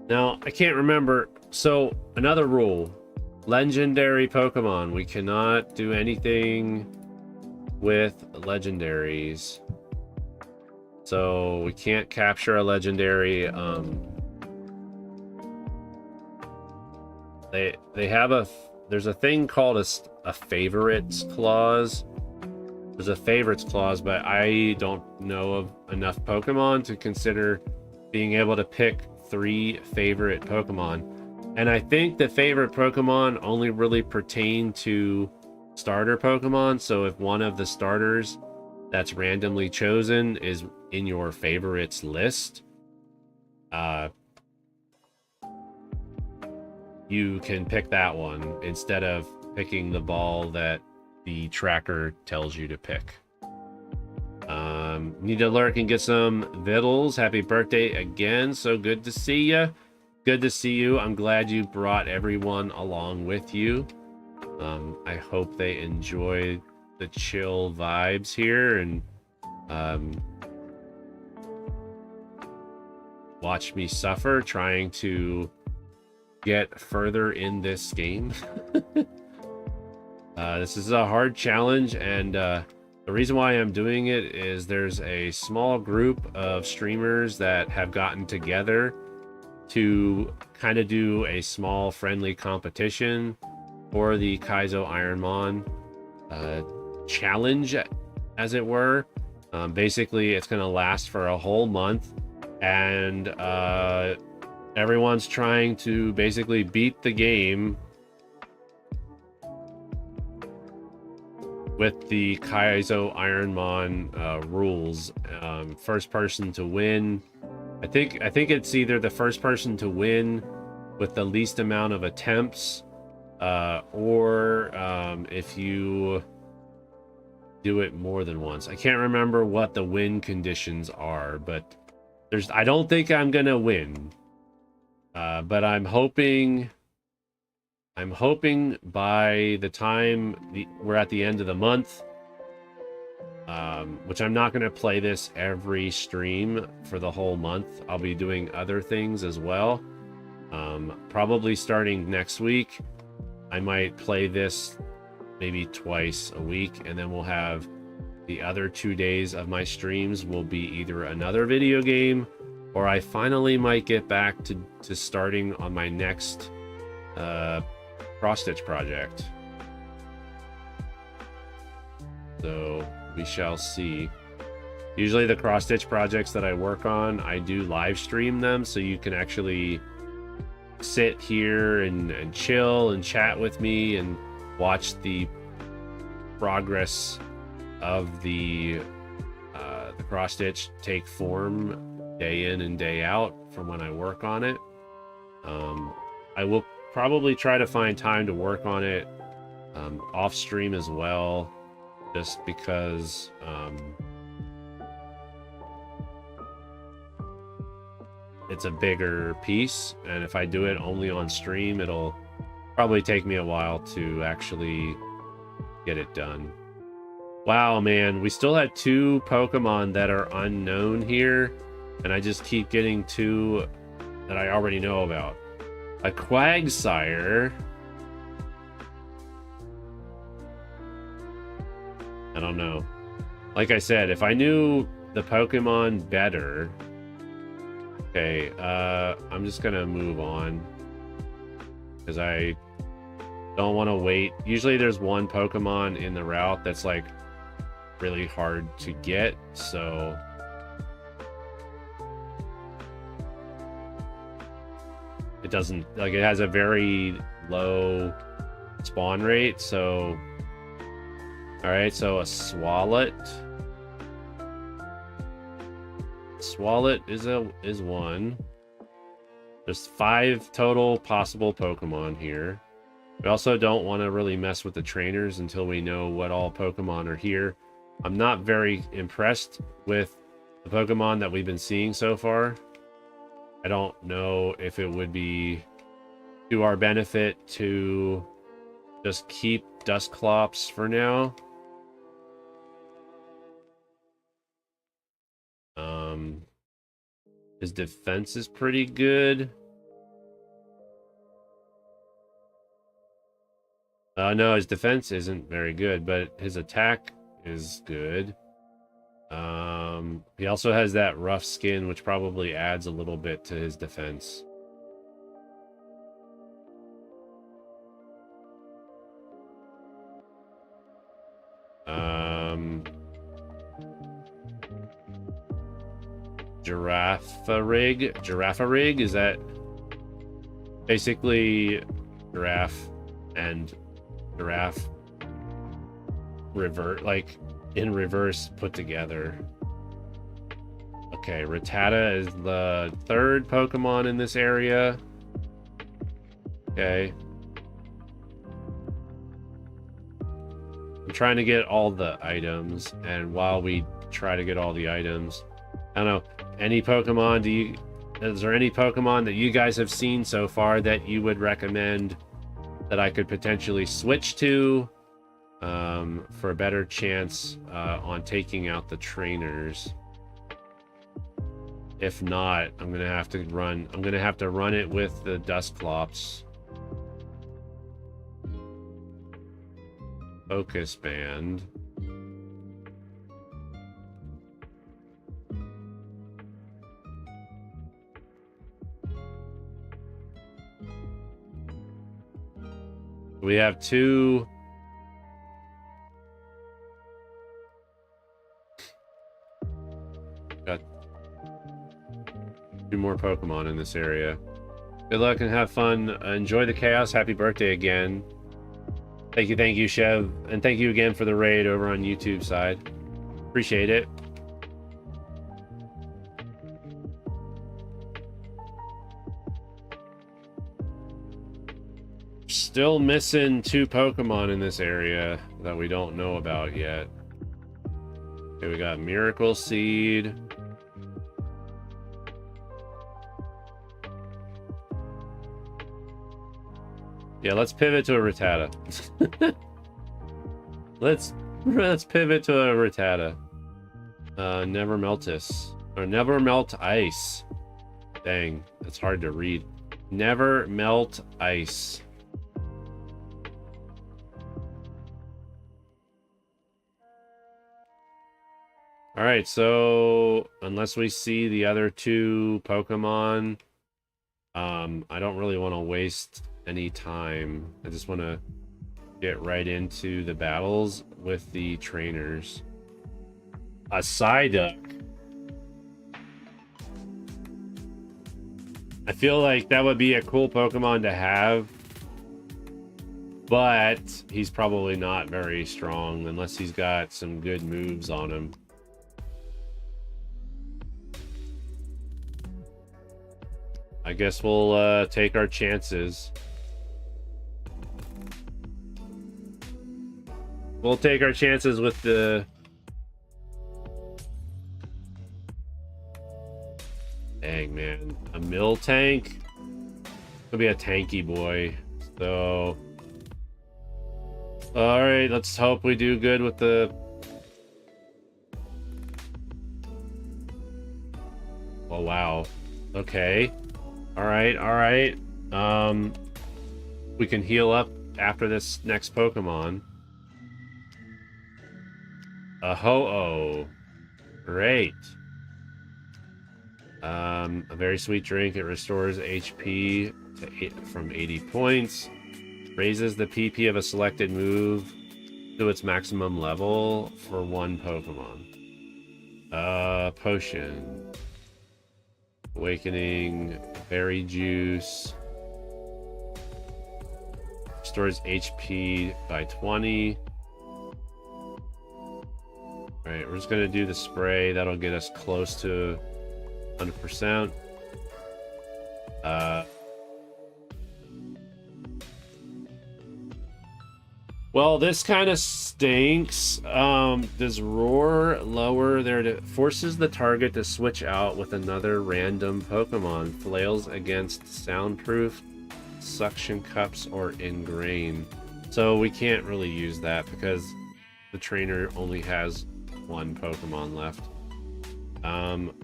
Now, I can't remember. So, another rule. Legendary Pokemon. We cannot do anything with legendaries. So we can't capture a legendary. They have there's a thing called a favorites clause. There's a favorites clause, but I don't know of enough Pokemon to consider being able to pick 3 favorite Pokemon. And I think the favorite Pokemon only really pertain to starter Pokemon. So if one of the starters that's randomly chosen is in your favorites list, you can pick that one instead of picking the ball that the tracker tells you to pick. Need to lurk and get some vittles. Happy birthday again. So good to see you. Good to see you. I'm glad you brought everyone along with you. I hope they enjoy the chill vibes here and Watch me suffer trying to get further in this game. This is a hard challenge, and the reason why I'm doing it is there's a small group of streamers that have gotten together to kind of do a small friendly competition for the Kaizo Ironmon challenge, as it were. Basically, it's going to last for a whole month, and everyone's trying to basically beat the game with the Kaizo Ironmon rules. First person to win. I think it's either the first person to win with the least amount of attempts, or if you do it more than once. I can't remember what the win conditions are, but I don't think I'm gonna win. But I'm hoping by the time we're at the end of the month, which I'm not going to play this every stream for the whole month. I'll be doing other things as well. Probably starting next week, I might play this maybe twice a week, and then we'll have the other 2 days of my streams will be either another video game, or I finally might get back to starting on my next cross-stitch project. So we shall see. Usually the cross-stitch projects that I work on, I do live stream them, so you can actually sit here and chill and chat with me and watch the progress of the cross-stitch take form day in and day out from when I work on it. I will probably try to find time to work on it off stream as well, just because it's a bigger piece, and if I do it only on stream, it'll probably take me a while to actually get it done. Wow, man, we still had 2 Pokemon that are unknown here, and I just keep getting 2 that I already know about. A Quagsire. I don't know. Like I said, if I knew the Pokemon better... Okay, I'm just gonna move on, because I don't want to wait. Usually there's one Pokemon in the route that's like really hard to get, so it doesn't, like, it has a very low spawn rate. So all right, so a Swalot is one. There's 5 total possible Pokemon here. We also don't want to really mess with the trainers until we know what all Pokemon are here. I'm not very impressed with the Pokemon that we've been seeing so far. I don't know if it would be to our benefit to just keep Dusclops for now. His defense is pretty good. No, his defense isn't very good, but his attack is good. He also has that rough skin, which probably adds a little bit to his defense. Girafarig, is that basically giraffe and giraffe revert, like in reverse put together. Okay, Rattata is the 3rd Pokemon in this area. Okay. I'm trying to get all the items, and while we try to get all the items, I don't know, any Pokemon, is there any Pokemon that you guys have seen so far that you would recommend that I could potentially switch to? for a better chance on taking out the trainers. If not, I'm gonna have to run it with the Dustclops. Focus Band. We have two. Got two more Pokemon in this area. Good luck and have fun. Enjoy the chaos. Happy birthday again. Thank you, Chev. And thank you again for the raid over on YouTube side. Appreciate it. Still missing two Pokemon in this area that we don't know about yet. Okay, we got Miracle Seed. Yeah, let's pivot to a Rattata. let's pivot to a Rattata. Never Meltis. Or Never Melt Ice. Dang, that's hard to read. Never Melt Ice. Alright, so unless we see the other two Pokemon, I don't really want to waste any time. I just want to get right into the battles with the trainers. A Psyduck. I feel like that would be a cool Pokemon to have, but he's probably not very strong unless he's got some good moves on him. I guess we'll take our chances. We'll take our chances with the... Dang, man. A Miltank? Could be a tanky boy. So... Alright, let's hope we do good with the... Oh, wow. Okay. Alright. We can heal up after this next Pokemon. A Ho-Oh. Great. A very sweet drink. It restores HP from 80 points. Raises the PP of a selected move to its maximum level for one Pokemon. Potion. Awakening, Berry Juice. Restores HP by 20. Alright, we're just gonna do the spray. That'll get us close to 100%. Well, this kind of stinks. Does Roar lower there? Forces the target to switch out with another random Pokemon. Flails against Soundproof, Suction Cups, or Ingrain. So we can't really use that because the trainer only has one Pokemon left.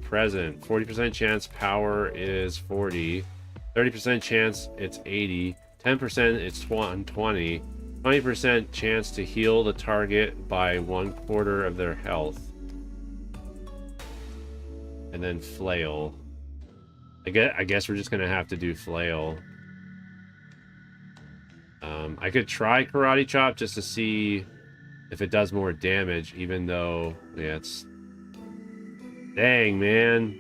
Present. 40% chance power is 40. 30% chance it's 80. 10% it's 120. 20% chance to heal the target by 1/4 of their health. And then Flail. I guess we're just gonna have to do Flail. I could try Karate Chop just to see if it does more damage, even though, yeah, it's... Dang, man.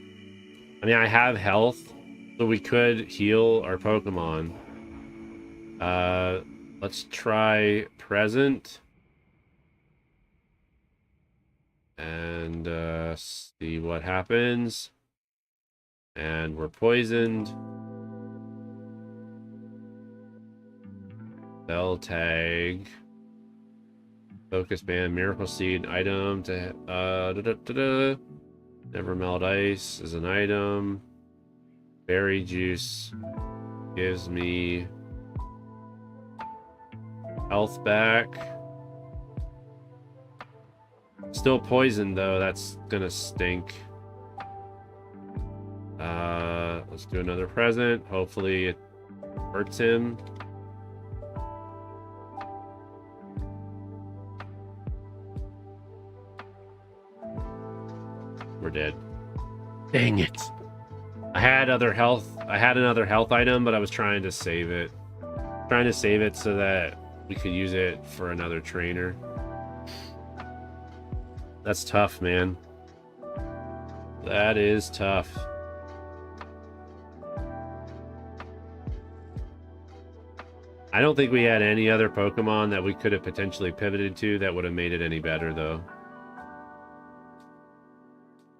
I mean, I have health, so we could heal our Pokemon. Let's try Present. And see what happens. And we're poisoned. Bell Tag. Focus Band, Miracle Seed, item to Never Melt Ice is an item. Berry Juice gives me health back. Still poisoned though, that's gonna stink. Let's do another present. Hopefully it hurts him. We're dead. Dang it. I had another health item, but I was trying to save it. Trying to save it so that we could use it for another trainer. That's tough, man. That is tough. I don't think we had any other Pokemon that we could have potentially pivoted to that would have made it any better, though.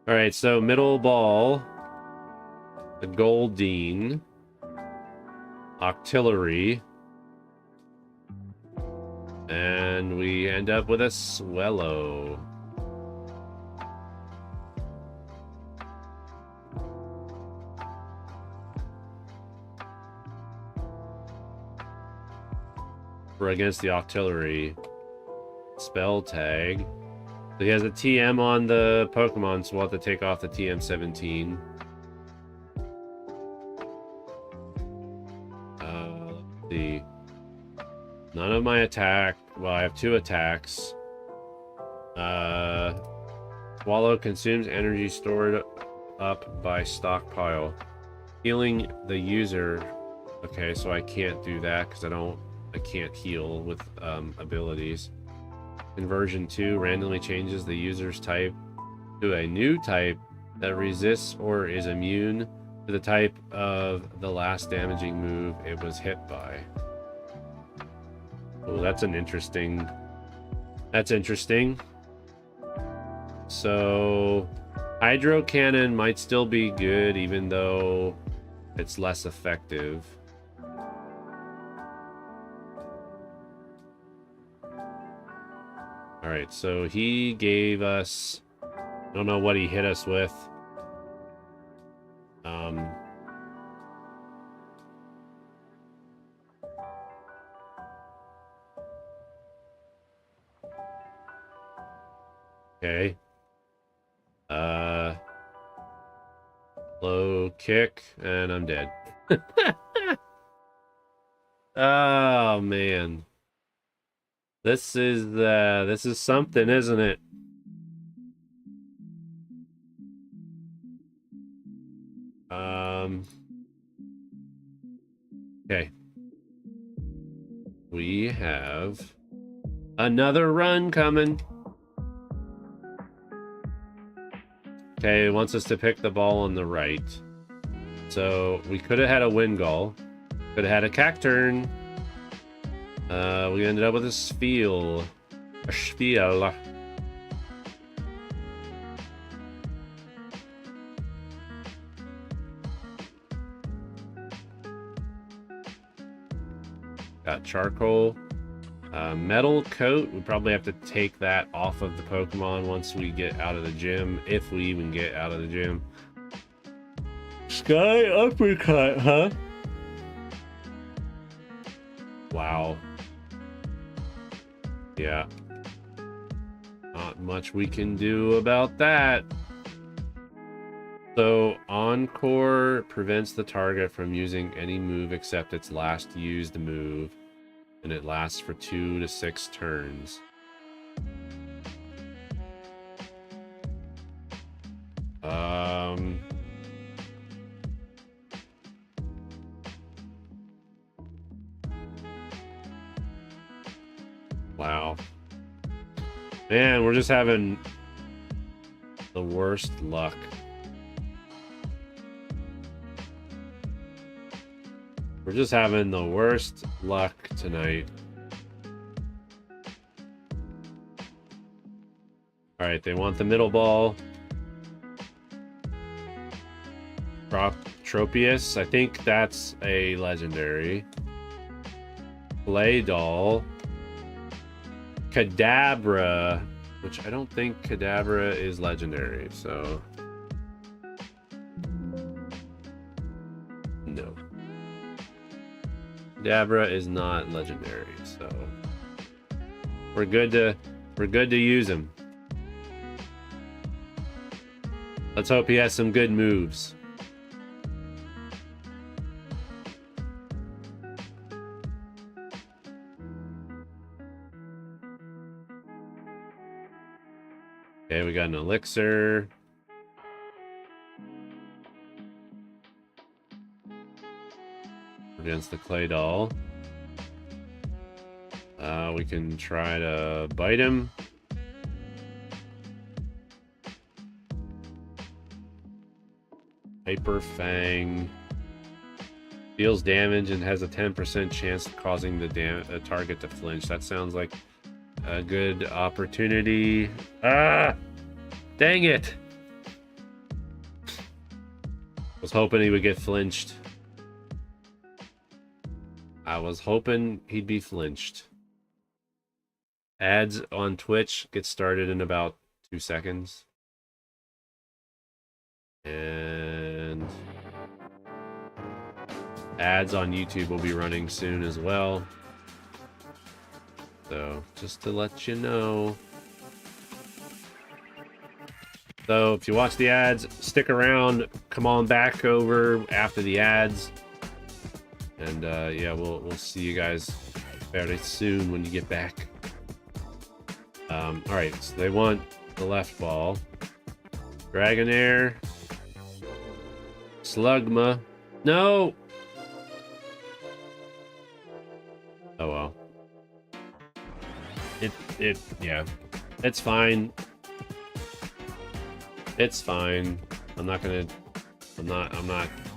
Alright, so middle ball. The Goldeen. Octillery. And we end up with a Swellow. We're against the Octillery. Spell tag. So he has a TM on the Pokemon, so we'll have to take off the TM-17. Let's see. None of my attack. Well, I have 2 attacks. Swallow consumes energy stored up by stockpile. Healing the user. Okay, so I can't do that because I can't heal with abilities. Conversion 2 randomly changes the user's type to a new type that resists or is immune to the type of the last damaging move it was hit by. Oh, that's interesting. So Hydro Cannon might still be good even though it's less effective. Alright, so he gave us... I don't know what he hit us with. Okay. Low kick, and I'm dead. Oh, man. This is something, isn't it? Okay. We have another run coming. Okay, it wants us to pick the ball on the right. So we could have had a Wingull. Could have had a Cacturn. We ended up with a Spiel. A Spiel. Got Charcoal. Metal Coat. We probably have to take that off of the Pokemon once we get out of the gym. If we even get out of the gym. Sky Uppercut, huh? Wow. Yeah. Not much we can do about that. So, Encore prevents the target from using any move except its last used move. And it lasts for 2 to 6 turns. Wow. Man, we're just having the worst luck. We're just having the worst luck tonight. Alright, they want the middle ball. Tropius, I think that's a legendary. Play Doll. Kadabra, which I don't think Kadabra is legendary, so... No. Kadabra is not legendary, so... We're good to use him. Let's hope he has some good moves. Okay, we got an elixir. Against the clay doll. We can try to bite him. Hyper Fang. Deals damage and has a 10% chance of causing the target to flinch. That sounds like a good opportunity. Ah! Dang it! Was hoping he would get flinched. I was hoping he'd be flinched. Ads on Twitch get started in about 2 seconds. And ads on YouTube will be running soon as well. So, just to let you know. So, if you watch the ads, stick around. Come on back over after the ads. And yeah, we'll see you guys fairly soon when you get back. Alright, so they want the left ball. Dragonair. Slugma. No! Oh well. Yeah. It's fine. It's fine. I'm not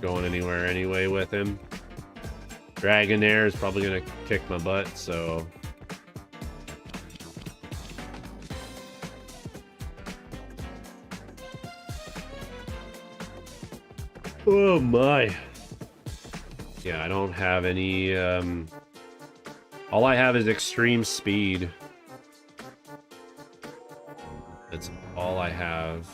going anywhere anyway with him. Dragonair is probably gonna kick my butt, so. Oh my. Yeah, I don't have any, all I have is extreme speed. That's all I have.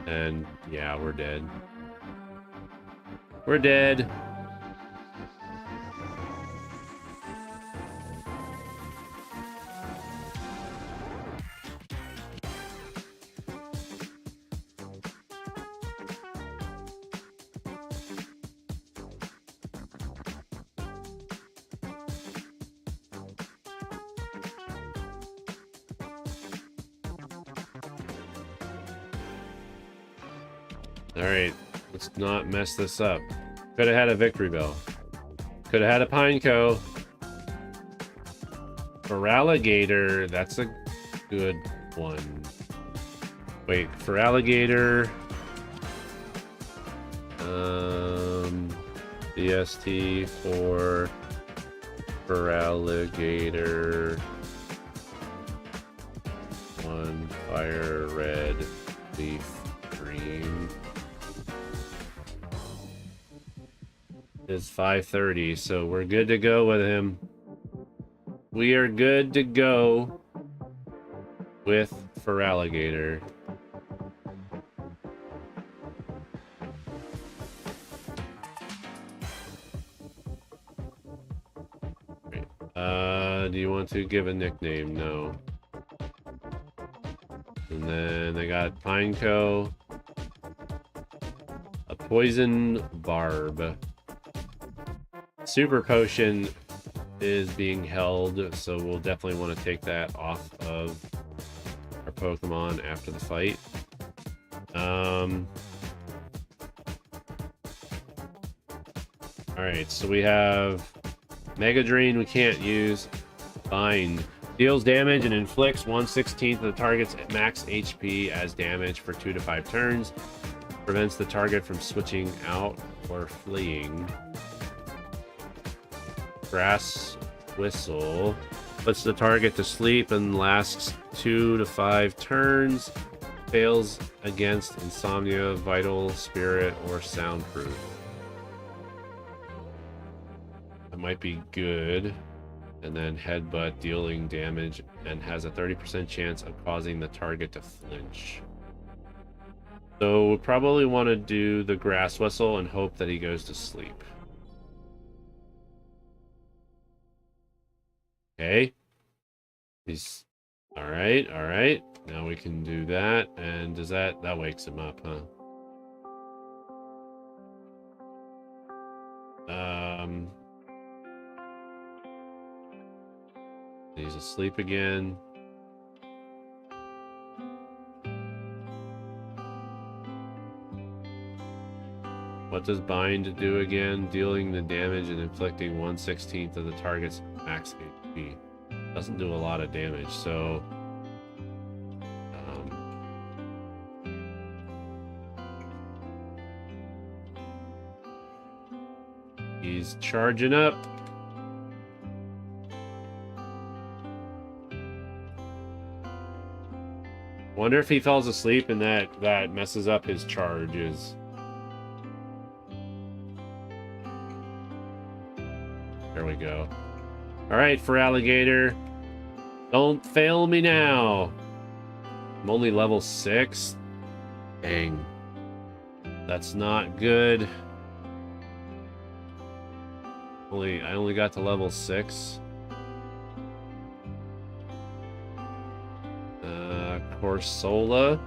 And yeah, we're dead. We're dead. Alright, let's not mess this up. Could have had a victory bell. Could have had a Pineco. For alligator, that's a good one. Wait, for alligator. DST for alligator. 1 FireRed leaf green. It's 5:30, so we're good to go with him. We are good to go with FireAlligator. Do you want to give a nickname? No. And then they got Pineco. A Poison Barb. Super Potion is being held, so we'll definitely want to take that off of our Pokemon after the fight. Alright, so we have Mega Drain we can't use. Bind. Deals damage and inflicts 1/16 of the target's max HP as damage for 2 to 5 turns. Prevents the target from switching out or fleeing. Grass Whistle puts the target to sleep and lasts 2 to 5 turns. Fails against Insomnia, Vital, Spirit, or Soundproof. That might be good. And then Headbutt, dealing damage, and has a 30% chance of causing the target to flinch. So we'll probably want to do the Grass Whistle and hope that he goes to sleep. Okay. He's... Alright, alright. now we can do that. And does that wakes him up, huh? He's asleep again. What does bind do again? Dealing the damage and inflicting 1/16 of the target's max HP. Doesn't do a lot of damage, so he's charging up. Wonder if he falls asleep and that messes up his charges. There we go. All right, for alligator, don't fail me now. I'm only level 6. Dang, that's not good. I only got to level 6. Corsola.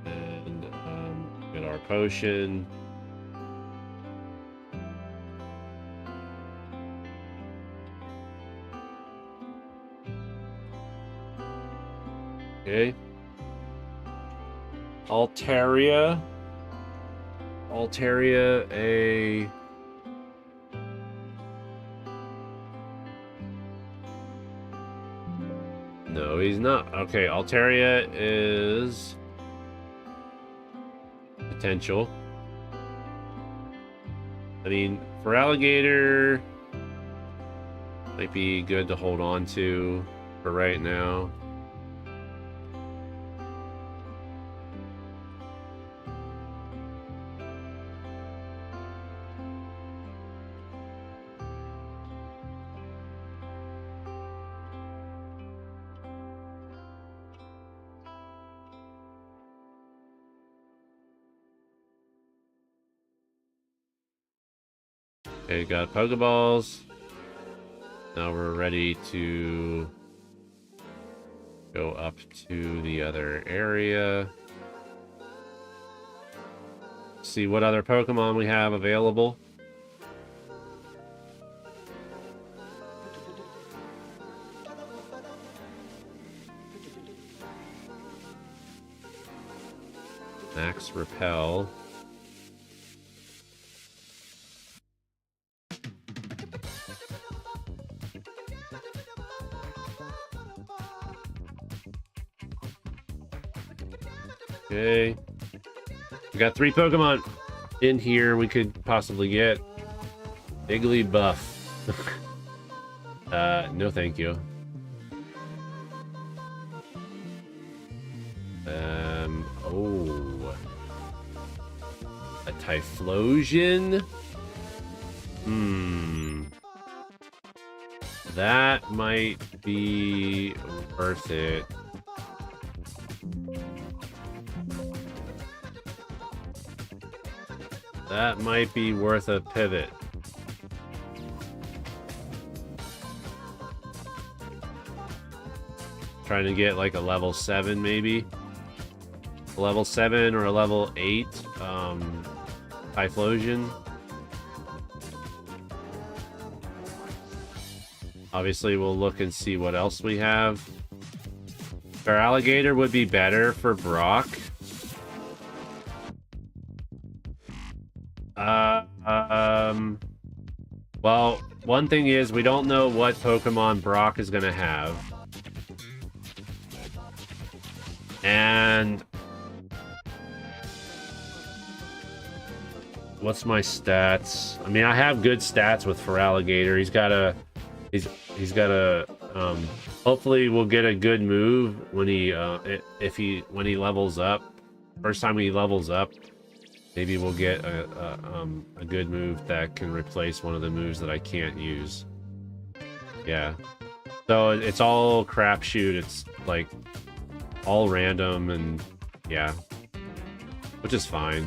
And get our potion. Okay. Altaria, a... No, he's not. Okay, Altaria is... potential. I mean, for alligator, might be good to hold on to for right now. Okay, got Pokeballs. Now we're ready to go up to the other area. See what other Pokemon we have available. Max Repel. Okay. We got 3 Pokemon in here we could possibly get. Igglybuff. No thank you. Oh. A Typhlosion? That might be worth it. That might be worth a pivot. Trying to get like a level 7 maybe. A level 7 or a level 8 Typhlosion. Obviously we'll look and see what else we have. Our alligator would be better for Brock. Well, one thing is we don't know what Pokemon Brock is going to have. And what's my stats? I mean, I have good stats with Feraligatr. He's got a hopefully we'll get a good move when he when he levels up. First time he levels up, maybe we'll get a good move that can replace one of the moves that I can't use. Yeah. So it's all crapshoot. It's like all random and yeah, which is fine.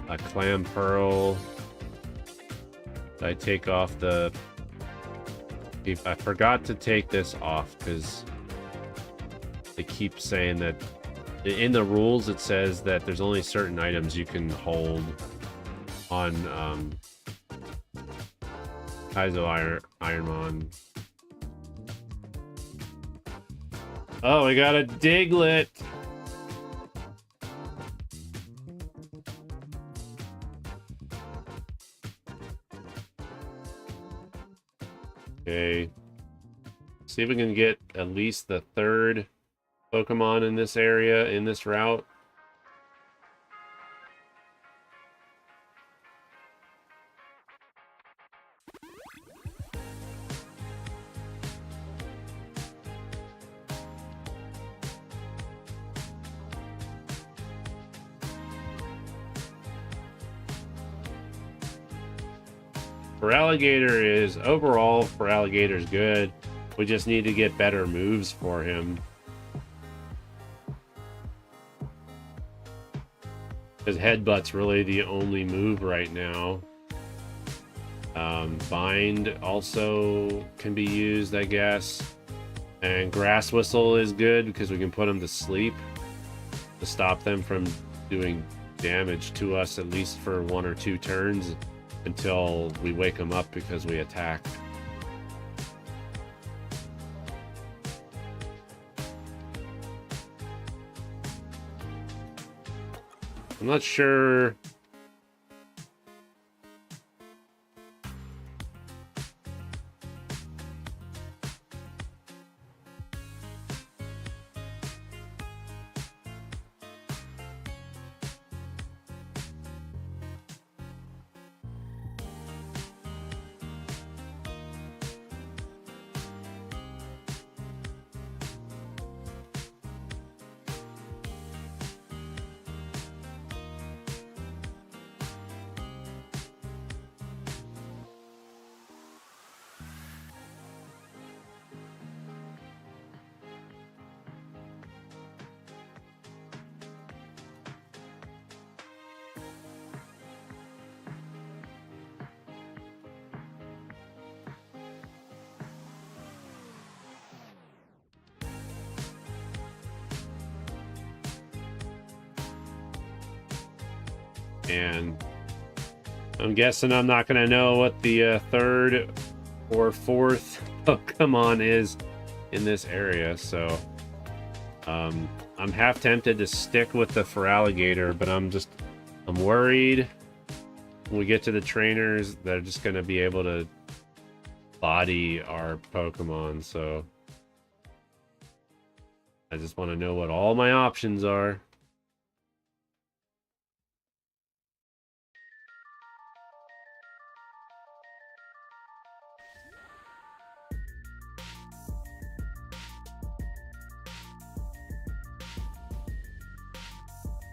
a clam pearl. I take off the... I forgot to take this off because they keep saying that in the rules it says that there's only certain items you can hold on Ironmon. Oh, we got a Diglett. Okay. See if we can get at least the third Pokemon in this area, in this route. Overall for Alligator's good. We just need to get better moves for him. Because Headbutt's really the only move right now. Bind also can be used, I guess. And Grass Whistle is good because we can put them to sleep to stop them from doing damage to us at least for 1 or 2 turns until we wake them up because we attack. I'm not sure. And I'm guessing I'm not going to know what the third or fourth Pokemon is in this area, so I'm half tempted to stick with the Feraligatr, but I'm worried when we get to the trainers they're just going to be able to body our Pokemon, so I just want to know what all my options are.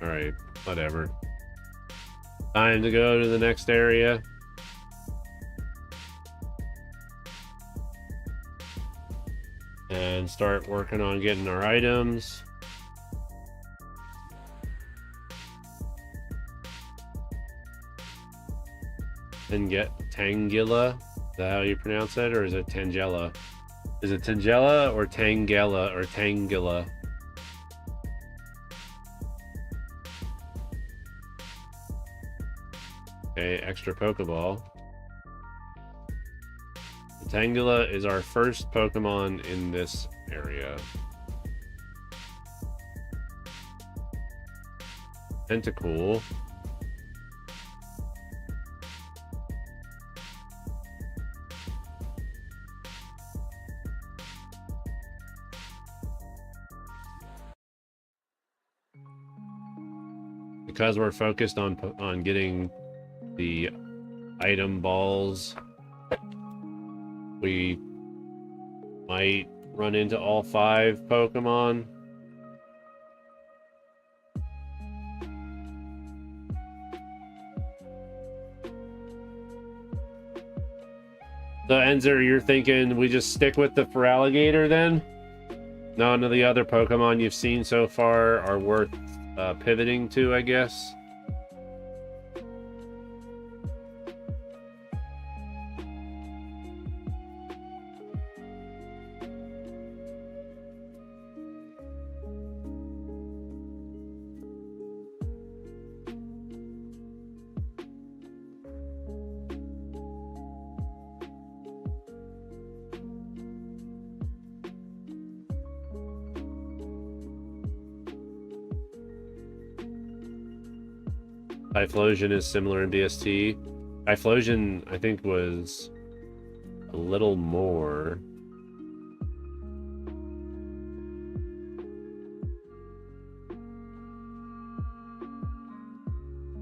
Alright, whatever. Time to go to the next area. And start working on getting our items. And get Tangela. Is that how you pronounce it? Or is it Tangela? Is it Tangela or Tangela or Tangela? Okay, extra Pokeball. Tangela is our first Pokemon in this area. Tentacool. Because we're focused on getting the item balls, we might run into all 5 Pokemon. So Enzer, you're thinking we just stick with the Feraligatr then? None of the other Pokemon you've seen so far are worth pivoting to, I guess. Typhlosion is similar in BST. Typhlosion, I think, was a little more.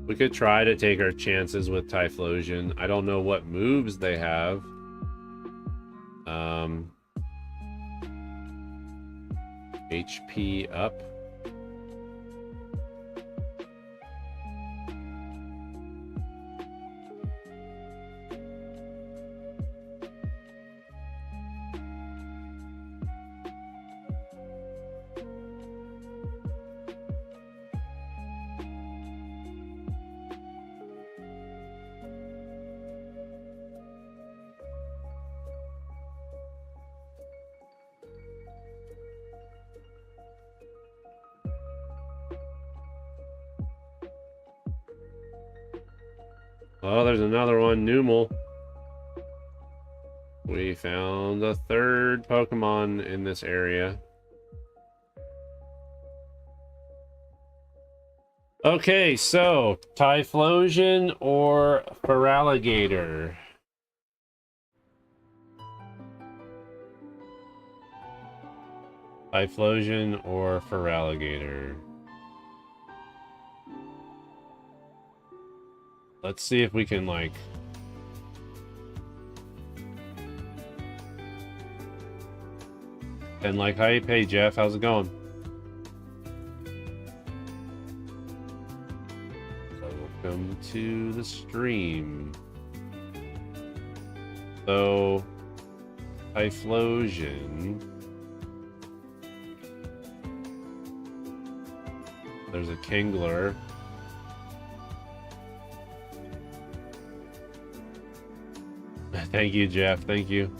We could try to take our chances with Typhlosion. I don't know what moves they have. HP up. Oh, there's another one, Numel. We found a third Pokemon in this area. Okay, so Typhlosion or Feraligatr? Typhlosion or Feraligatr? Let's see if we can, like... And like, hey Jeff, how's it going? Welcome to the stream. So, Typhlosion. There's a Kingler. Thank you, Jeff. Thank you.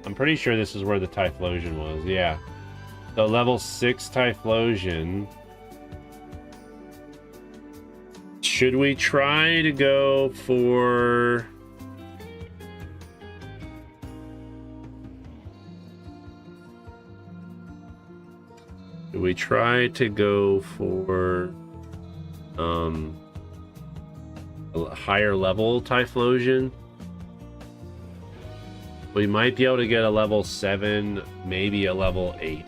I'm pretty sure this is where the Typhlosion was. Yeah. The level 6 Typhlosion. Should we try to go for... Should we try to go for... a higher level Typhlosion? We might be able to get a level 7, maybe a level 8.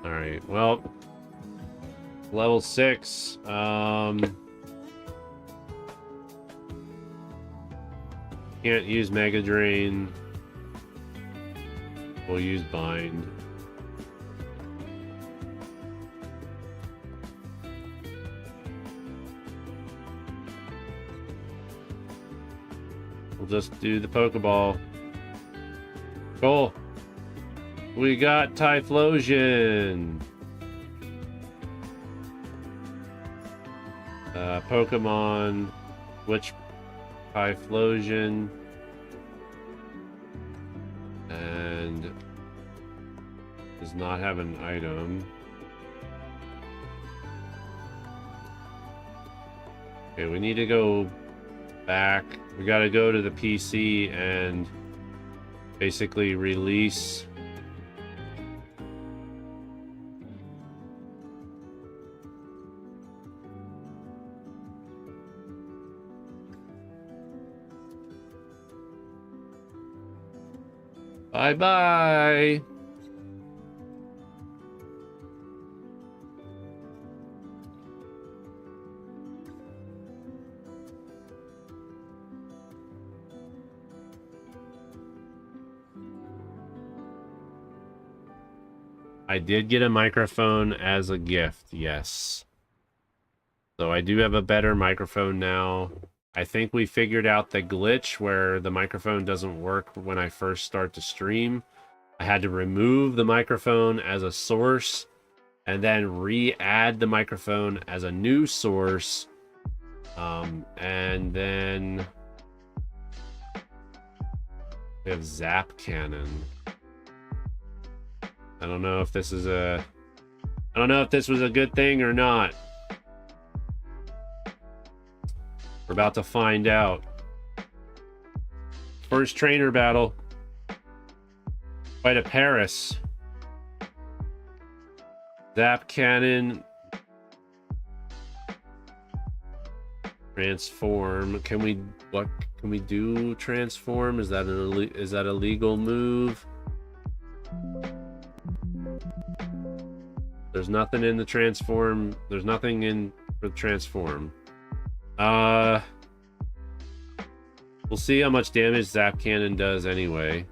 Alright, well, level 6, can't use Mega Drain. We'll use Bind. We'll just do the Pokeball. Cool. We got Typhlosion. Pokemon, which Typhlosion, and does not have an item. Okay, we need to go back. We got to go to the PC and basically release. Bye-bye. I did get a microphone as a gift, yes. So I do have a better microphone now. I think we figured out the glitch where the microphone doesn't work when I first start to stream. I had to remove the microphone as a source and then re-add the microphone as a new source. And then We have Zap Cannon. I don't know if this is a... I don't know if this was a good thing or not. We're about to find out. First trainer battle. Fight at Paris. Zap Cannon. Transform. Can we... What can we do? Transform? Is that a legal move? There's nothing in the transform. There's nothing in for the transform. We'll see how much damage Zap Cannon does anyway.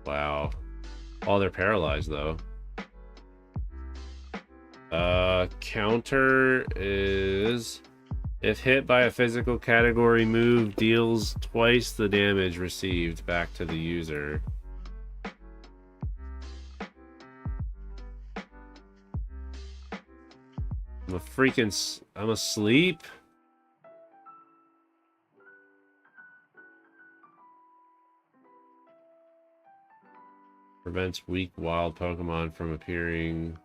Wow. Oh, they're paralyzed though. Counter is if hit by a physical category move, deals twice the damage received back to the user. I'm asleep. Prevents weak wild Pokemon from appearing.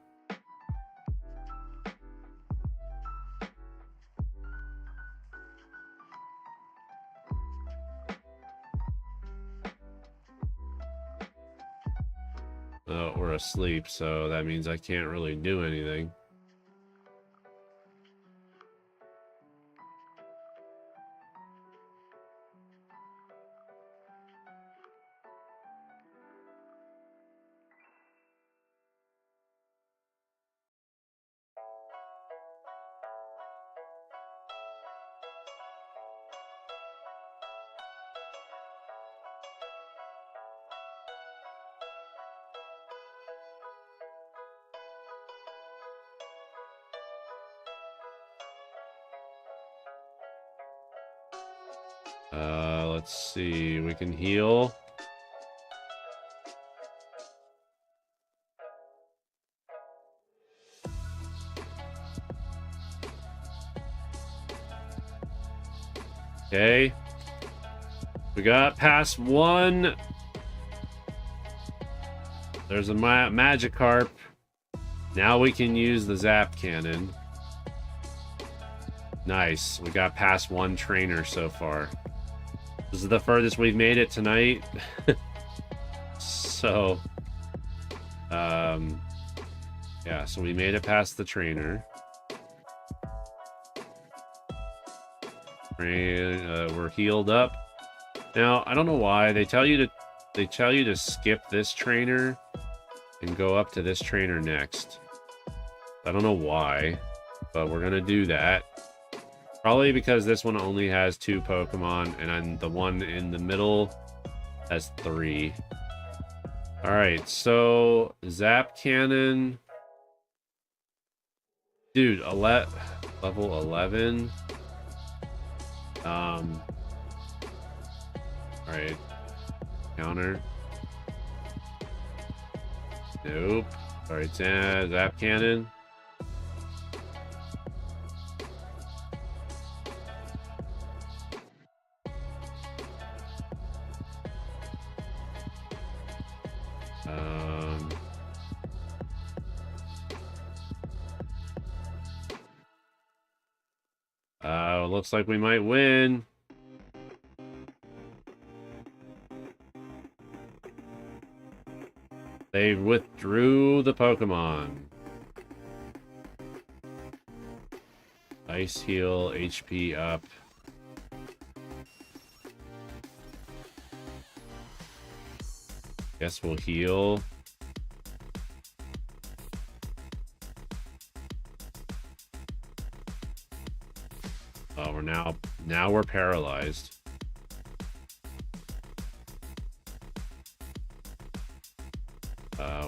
Oh, we're asleep, so that means I can't really do anything. Let's see. We can heal. Okay. We got past one. There's a Magikarp. Now we can use the Zap Cannon. Nice. We got past one trainer so far. This is the furthest we've made it tonight. So, yeah, so we made it past the trainer. We're healed up. Now, I don't know why they tell you to skip this trainer and go up to this trainer next. I don't know why, but we're gonna do that. Probably because this one only has 2 Pokemon, and the one in the middle has 3. Alright, so Zap Cannon. Dude, level 11. Alright. Counter. Nope. Alright, Zap Cannon. Looks like we might win. They withdrew the Pokemon. Ice Heal, HP up. Guess we'll heal. Oh, now we're paralyzed.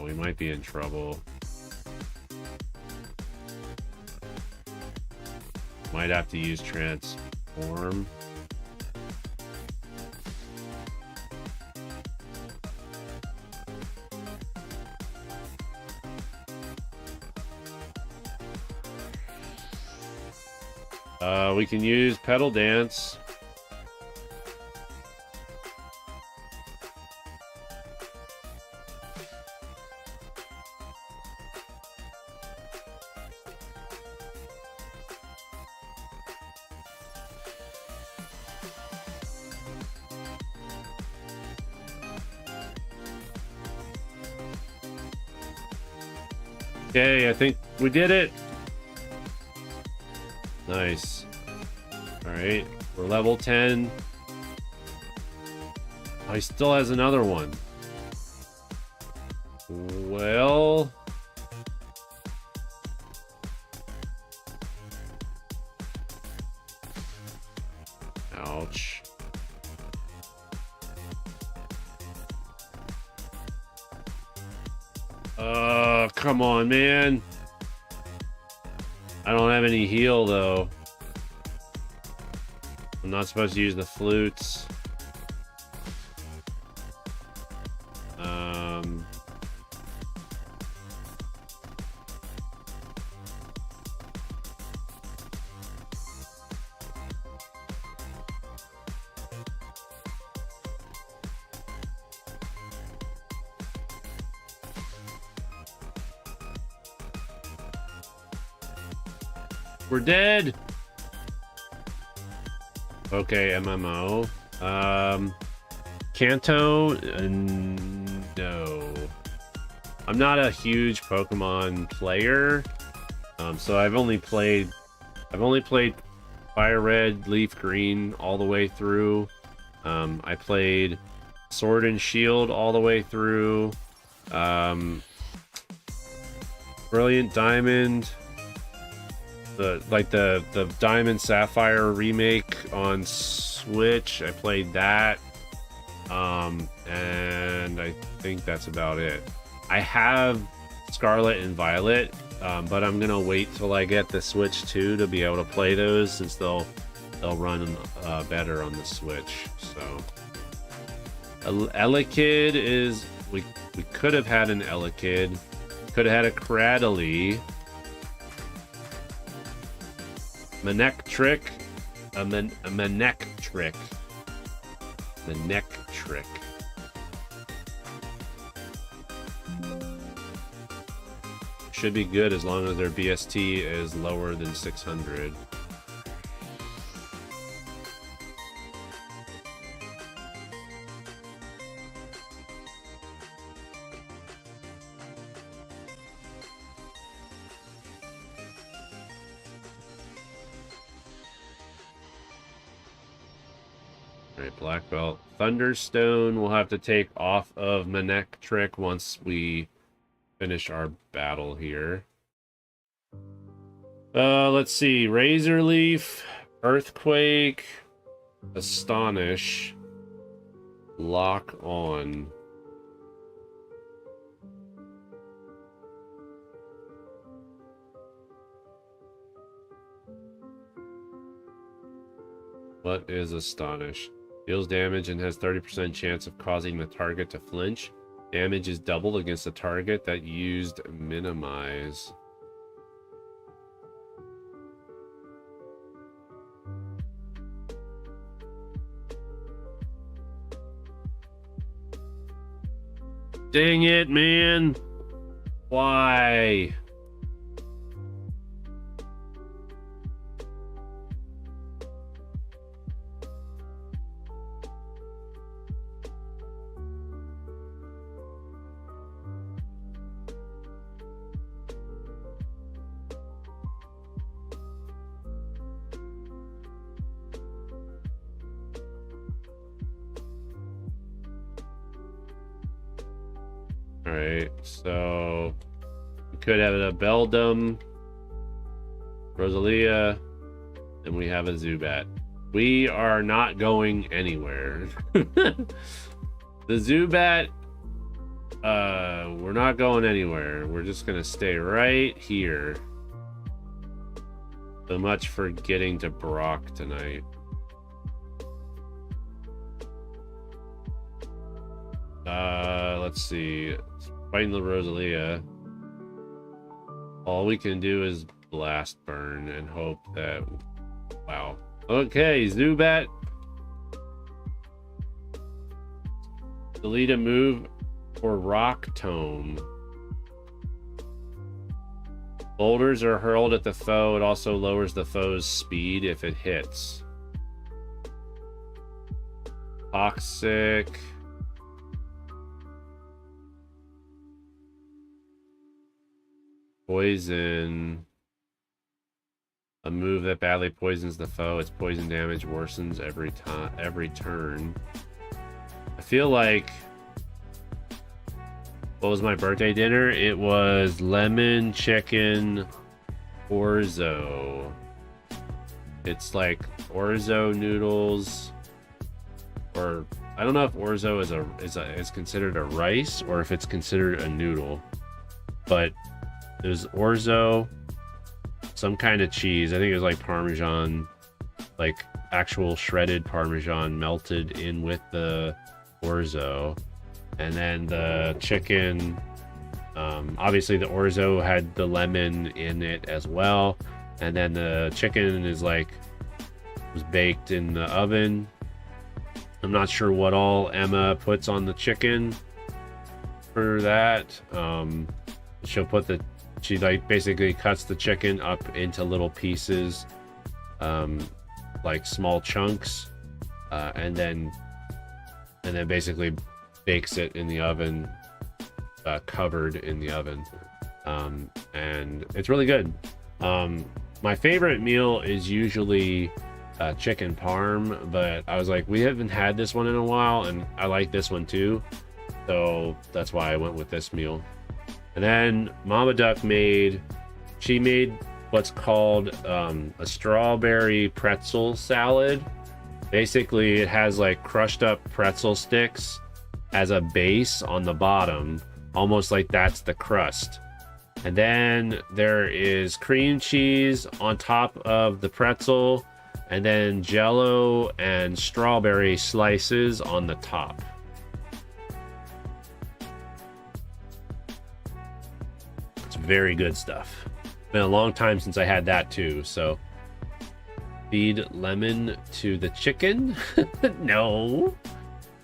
We might be in trouble. Might have to use transform. We can use Petal Dance. Okay, I think we did it. Nice. All right, we're level 10. Oh, he still has another one. Well... Ouch. Come on, man. I don't have any heal, though. I'm not supposed to use the flutes. We're dead. Okay, MMO. Kanto, no. I'm not a huge Pokemon player, so I've only played FireRed, Leaf Green all the way through. I played Sword and Shield all the way through. Brilliant Diamond. The Diamond Sapphire remake on Switch. I played that. And I think that's about it. I have Scarlet and Violet, but I'm gonna wait till I get the Switch 2 to be able to play those, since they'll run better on the Switch. So Elekid is we could have had an Elekid, could have had a Cradily. Manectric, a Manectric. Manectric. Should be good as long as their BST is lower than 600. Alright, Black Belt. Thunderstone we'll have to take off of Manectric once we finish our battle here. Let's see. Razor Leaf, Earthquake, Astonish, Lock On. What is Astonish? Deals damage and has 30% chance of causing the target to flinch. Damage is doubled against the target that used Minimize. Dang it, man! Why? Alright, so we could have a Beldum, Rosalia, and we have a Zubat. We are not going anywhere. The Zubat, we're not going anywhere. We're just gonna stay right here. So much for getting to Brock tonight. Let's see. Fighting the Rosalia. All we can do is Blast Burn and hope that... Wow. Okay, Zubat. Delete a move for Rock Tome. Boulders are hurled at the foe. It also lowers the foe's speed if it hits. Toxic. Poison. A move that badly poisons the foe. Its poison damage worsens every turn. I feel like... What was my birthday dinner? It was lemon chicken orzo. It's like orzo noodles, or I don't know if orzo is considered a rice or if it's considered a noodle. But it was orzo, some kind of cheese. I think it was like Parmesan, like actual shredded Parmesan melted in with the orzo. And then the chicken, obviously the orzo had the lemon in it as well. And then the chicken is like, was baked in the oven. I'm not sure what all Emma puts on the chicken for that. She like basically cuts the chicken up into little pieces, like small chunks, and then basically bakes it in the oven, covered in the oven, and it's really good. My favorite meal is usually chicken parm, but I was like, we haven't had this one in a while, and I like this one too, so that's why I went with this meal. And then Mama Duck made what's called a strawberry pretzel salad. Basically, it has like crushed up pretzel sticks as a base on the bottom, almost like that's the crust. And then there is cream cheese on top of the pretzel, and then Jello and strawberry slices on the top. It's very good stuff. Been a long time since I had that too, so feed lemon to the chicken? No.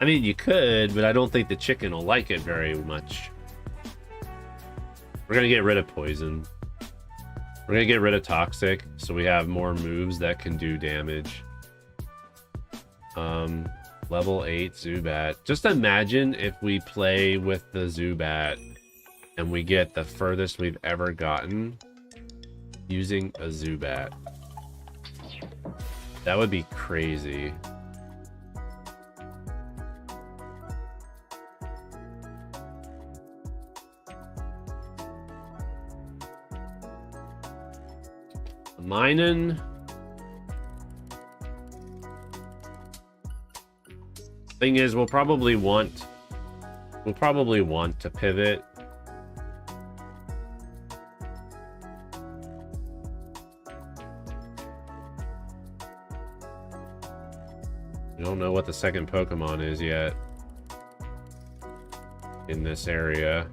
I mean, you could, but I don't think the chicken will like it very much. We're gonna get rid of poison. We're gonna get rid of toxic, so we have more moves that can do damage. Level 8 Zubat. Just imagine if we play with the Zubat and we get the furthest we've ever gotten using a Zubat. That would be crazy. Mining. Thing is, we'll probably want to pivot. I don't know what the second Pokemon is yet in this area.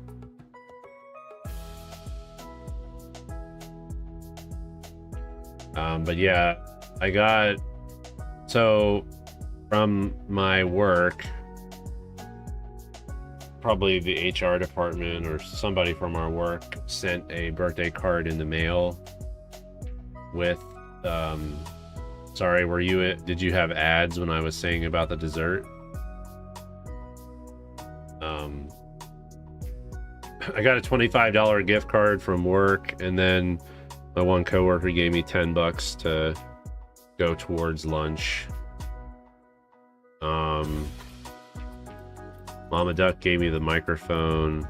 But yeah, I got, so from my work, probably the HR department or somebody from our work sent a birthday card in the mail with, sorry, did you have ads when I was saying about the dessert? I got a $25 gift card from work, and then my one coworker gave me $10 to go towards lunch. Mama Duck gave me the microphone.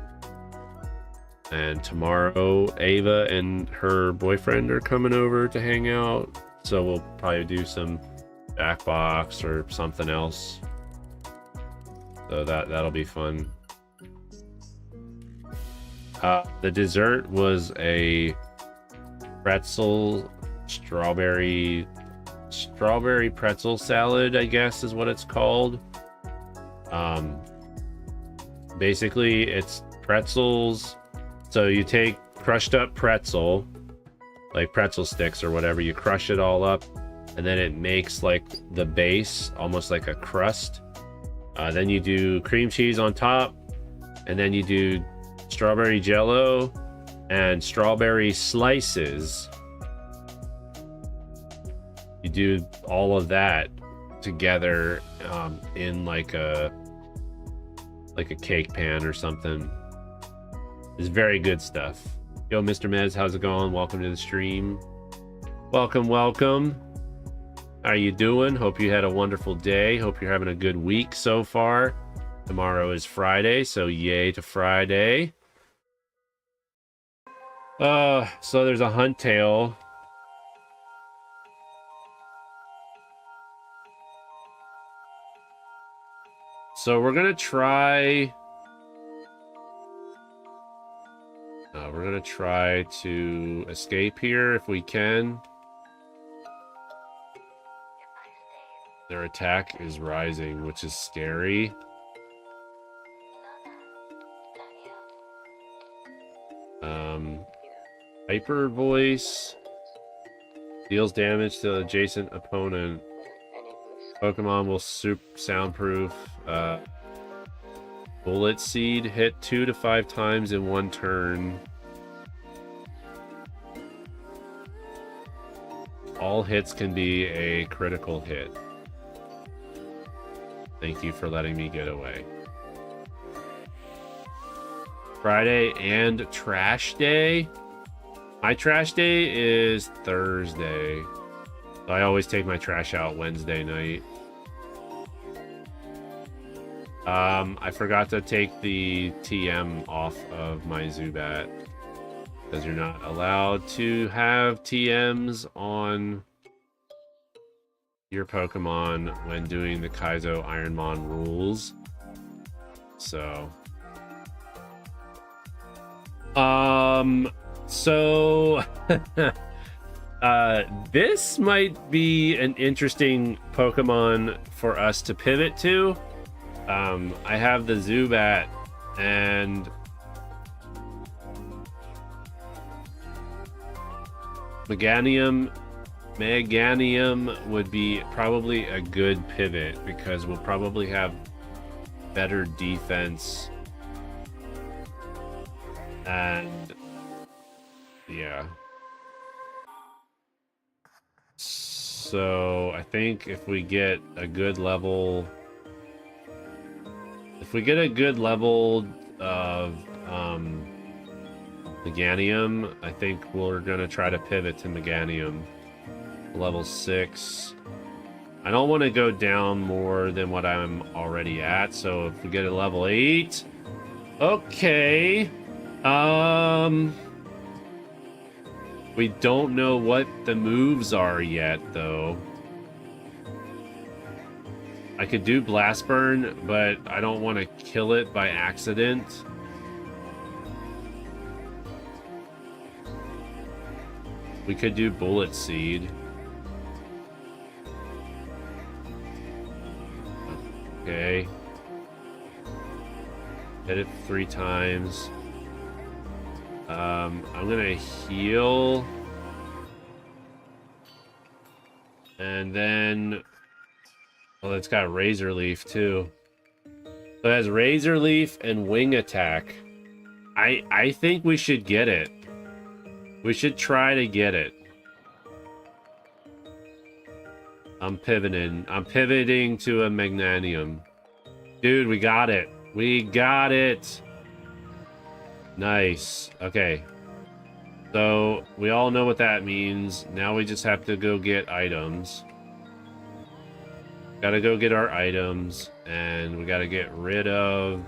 And tomorrow, Ava and her boyfriend are coming over to hang out. So we'll probably do some Jackbox or something else. So that'll be fun. The dessert was a strawberry pretzel salad, I guess is what it's called. Basically it's pretzels. So you take crushed up pretzel, like pretzel sticks or whatever, you crush it all up, and then it makes like the base, almost like a crust. Then you do cream cheese on top, and then you do strawberry jello and strawberry slices. You do all of that together in like a cake pan or something. It's very good stuff. Yo, Mr. Mez, how's it going? Welcome to the stream. Welcome, welcome. How you doing? Hope you had a wonderful day. Hope you're having a good week so far. Tomorrow is Friday, so yay to Friday. So there's a hunt tail. So we're gonna try... we're gonna try to escape here if we can. Their attack is rising, which is scary. Hyper voice deals damage to adjacent opponent. Pokemon will soundproof. Bullet seed hit 2 to 5 times in one turn. All hits can be a critical hit. Thank you for letting me get away. Friday and trash day. My trash day is Thursday. So I always take my trash out Wednesday night. I forgot to take the TM off of my Zubat. Because you're not allowed to have TMs on your Pokemon when doing the Kaizo Ironmon rules. So... this might be an interesting Pokemon for us to pivot to. I have the Zubat, and Meganium would be probably a good pivot because we'll probably have better defense. And yeah. So I think if we get a good level of Meganium, I think we're gonna try to pivot to Meganium. Level 6. I don't want to go down more than what I'm already at, so if we get a level 8. Okay. We don't know what the moves are yet, though. I could do Blast Burn, but I don't want to kill it by accident. We could do Bullet Seed. Okay. Hit it 3 times. I'm gonna heal. And then... well, it's got Razor Leaf, too. So it has Razor Leaf and Wing Attack. I think we should get it. We should try to get it. I'm pivoting. I'm pivoting to a Magnanium. Dude, we got it. We got it. Nice. Okay. So, we all know what that means. Now we just have to go get items. Gotta go get our items. And we gotta get rid of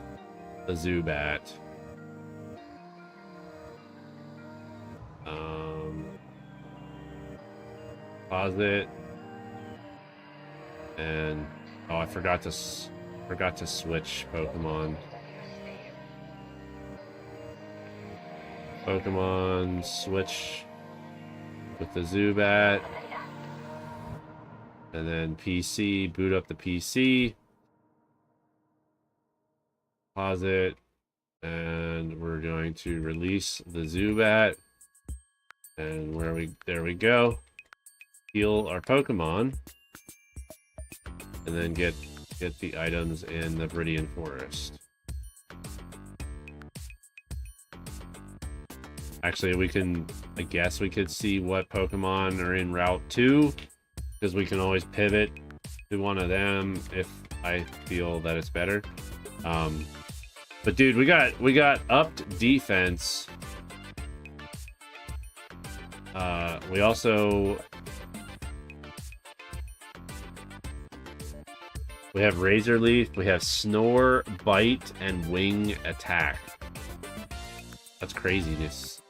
the Zubat. Pause it. And... oh, I forgot to switch Pokemon. Pokemon switch with the Zubat. And then PC, boot up the PC. Pause it. And we're going to release the Zubat. And there we go. Heal our Pokemon. And then get the items in the Viridian Forest. Actually, I guess we could see what Pokemon are in Route 2, because we can always pivot to one of them if I feel that it's better. But dude, we got upped defense We also... We have Razor Leaf, we have Snore, Bite, and Wing Attack. That's craziness.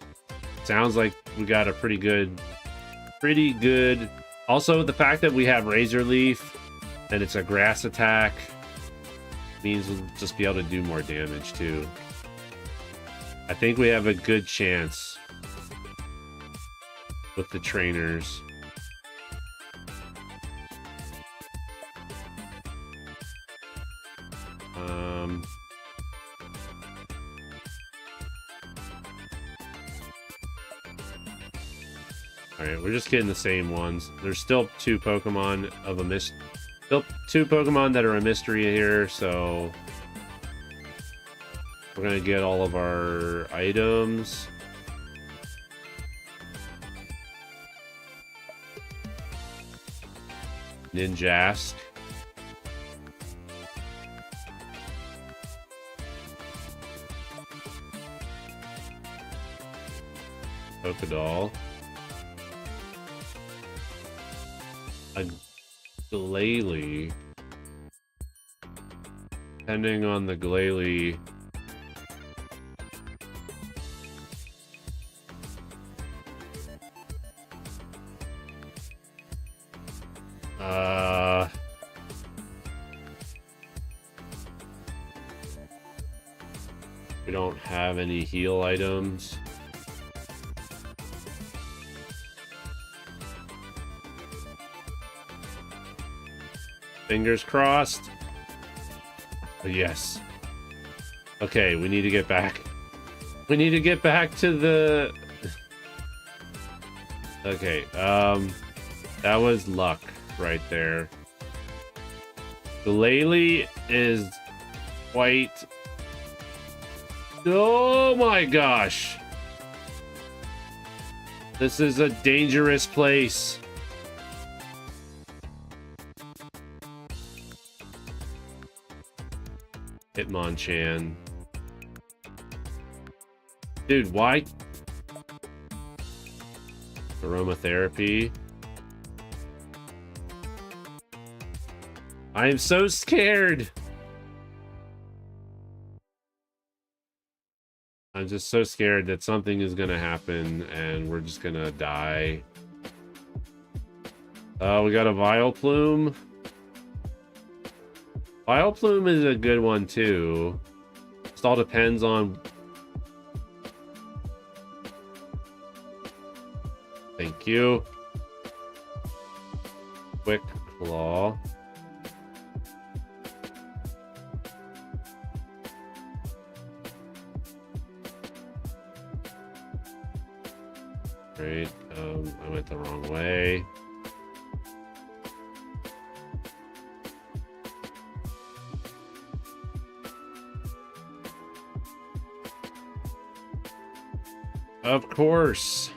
Sounds like we got a pretty good... Also, the fact that we have Razor Leaf, and it's a grass attack, means we'll just be able to do more damage, too. I think we have a good chance with the trainers. Alright, we're just getting the same ones. There's still two Pokemon of a still two Pokemon that are a mystery here, so we're gonna get all of our items. Ninjask. Pokédoll. A Glalie. Depending on the Glalie. We don't have any heal items. Fingers crossed. Oh, yes. Okay, we need to get back. We need to get back to the... Okay, that was luck right there. Glalie is quite... Oh my gosh. This is a dangerous place. Hitmonchan. Dude, why? Aromatherapy. I am so scared. I'm just so scared that something is gonna happen and we're just gonna die. We got a Vileplume. Vileplume is a good one too. Just all depends on... Thank you. Quick Claw. Great. I went the wrong way. Of course.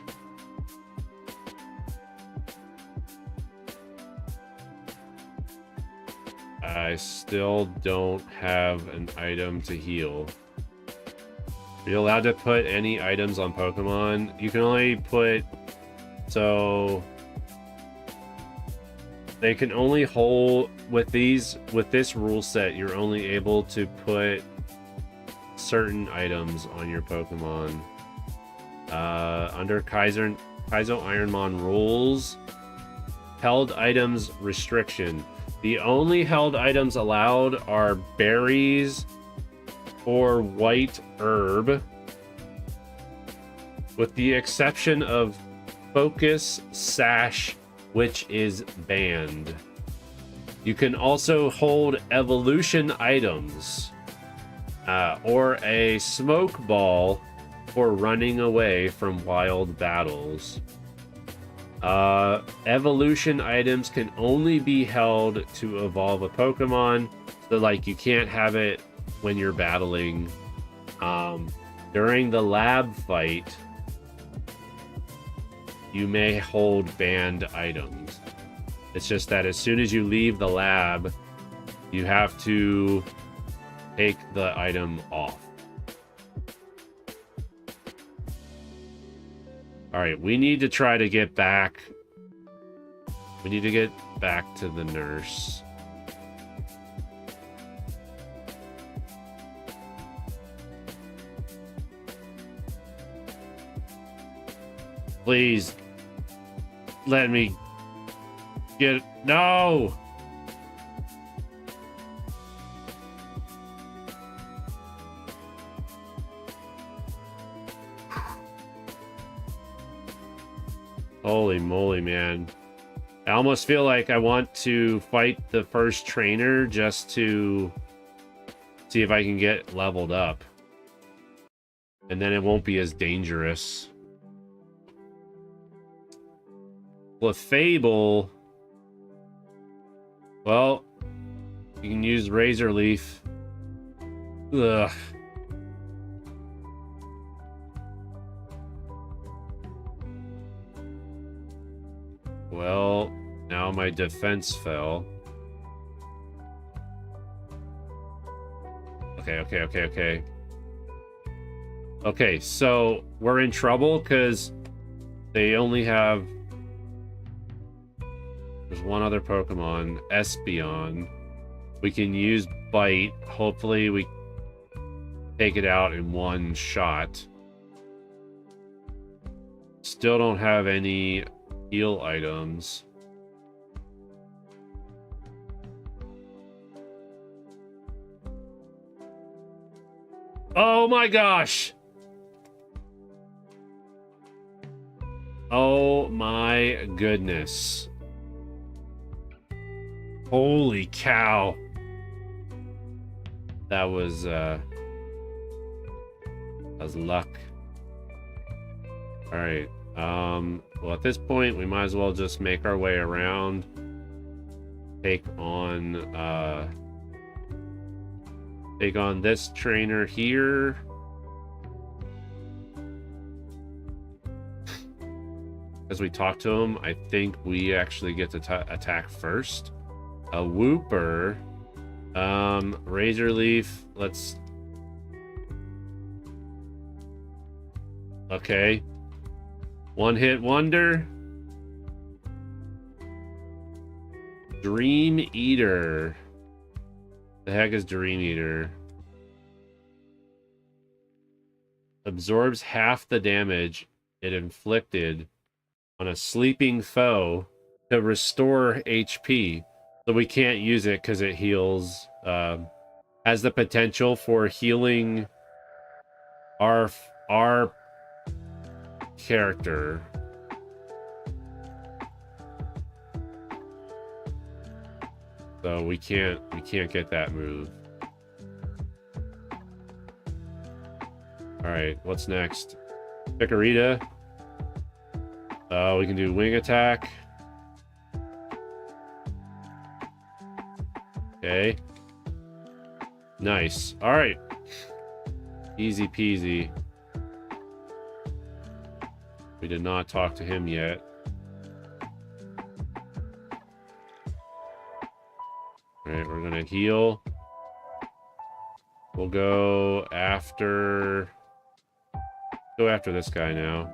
I still don't have an item to heal. Are you allowed to put any items on Pokemon? You can only put... So... They can only hold... With this rule set, you're only able to put certain items on your Pokemon. Under Kaizo Ironmon rules, held items restriction. The only held items allowed are berries or white herb, with the exception of Focus Sash, which is banned. You can also hold evolution items, or a smoke ball for running away from wild battles. Evolution items can only be held to evolve a Pokemon, so like you can't have it when you're battling. During the lab fight, you may hold banned items. It's just that as soon as you leave the lab, you have to take the item off. All right, we need to try to get back. We need to get back to the nurse. Please let me get... No! Holy moly, man. I almost feel like I want to fight the first trainer just to see if I can get leveled up. And then it won't be as dangerous. Fable. Well, you can use Razor Leaf. Ugh. Well, now my defense fell. Okay. Okay, so we're in trouble because they only have... There's one other Pokemon, Espeon. We can use Bite. Hopefully we take it out in one shot. Still don't have any heal items. Oh my gosh! Oh my goodness. Holy cow. That was luck. All right. Well, at this point, we might as well just make our way around. Take on this trainer here. As we talk to him, I think we actually get to attack first. A Wooper. Razor Leaf. Let's... Okay. One hit wonder. Dream Eater. The heck is Dream Eater? Absorbs half the damage it inflicted on a sleeping foe to restore HP. So we can't use it because it heals. Has the potential for healing our character. So we can't get that move. All right, what's next? Picarita. We can do wing attack. Okay. Nice. All right. Easy peasy. We did not talk to him yet. All right, we're gonna heal. We'll go after this guy now.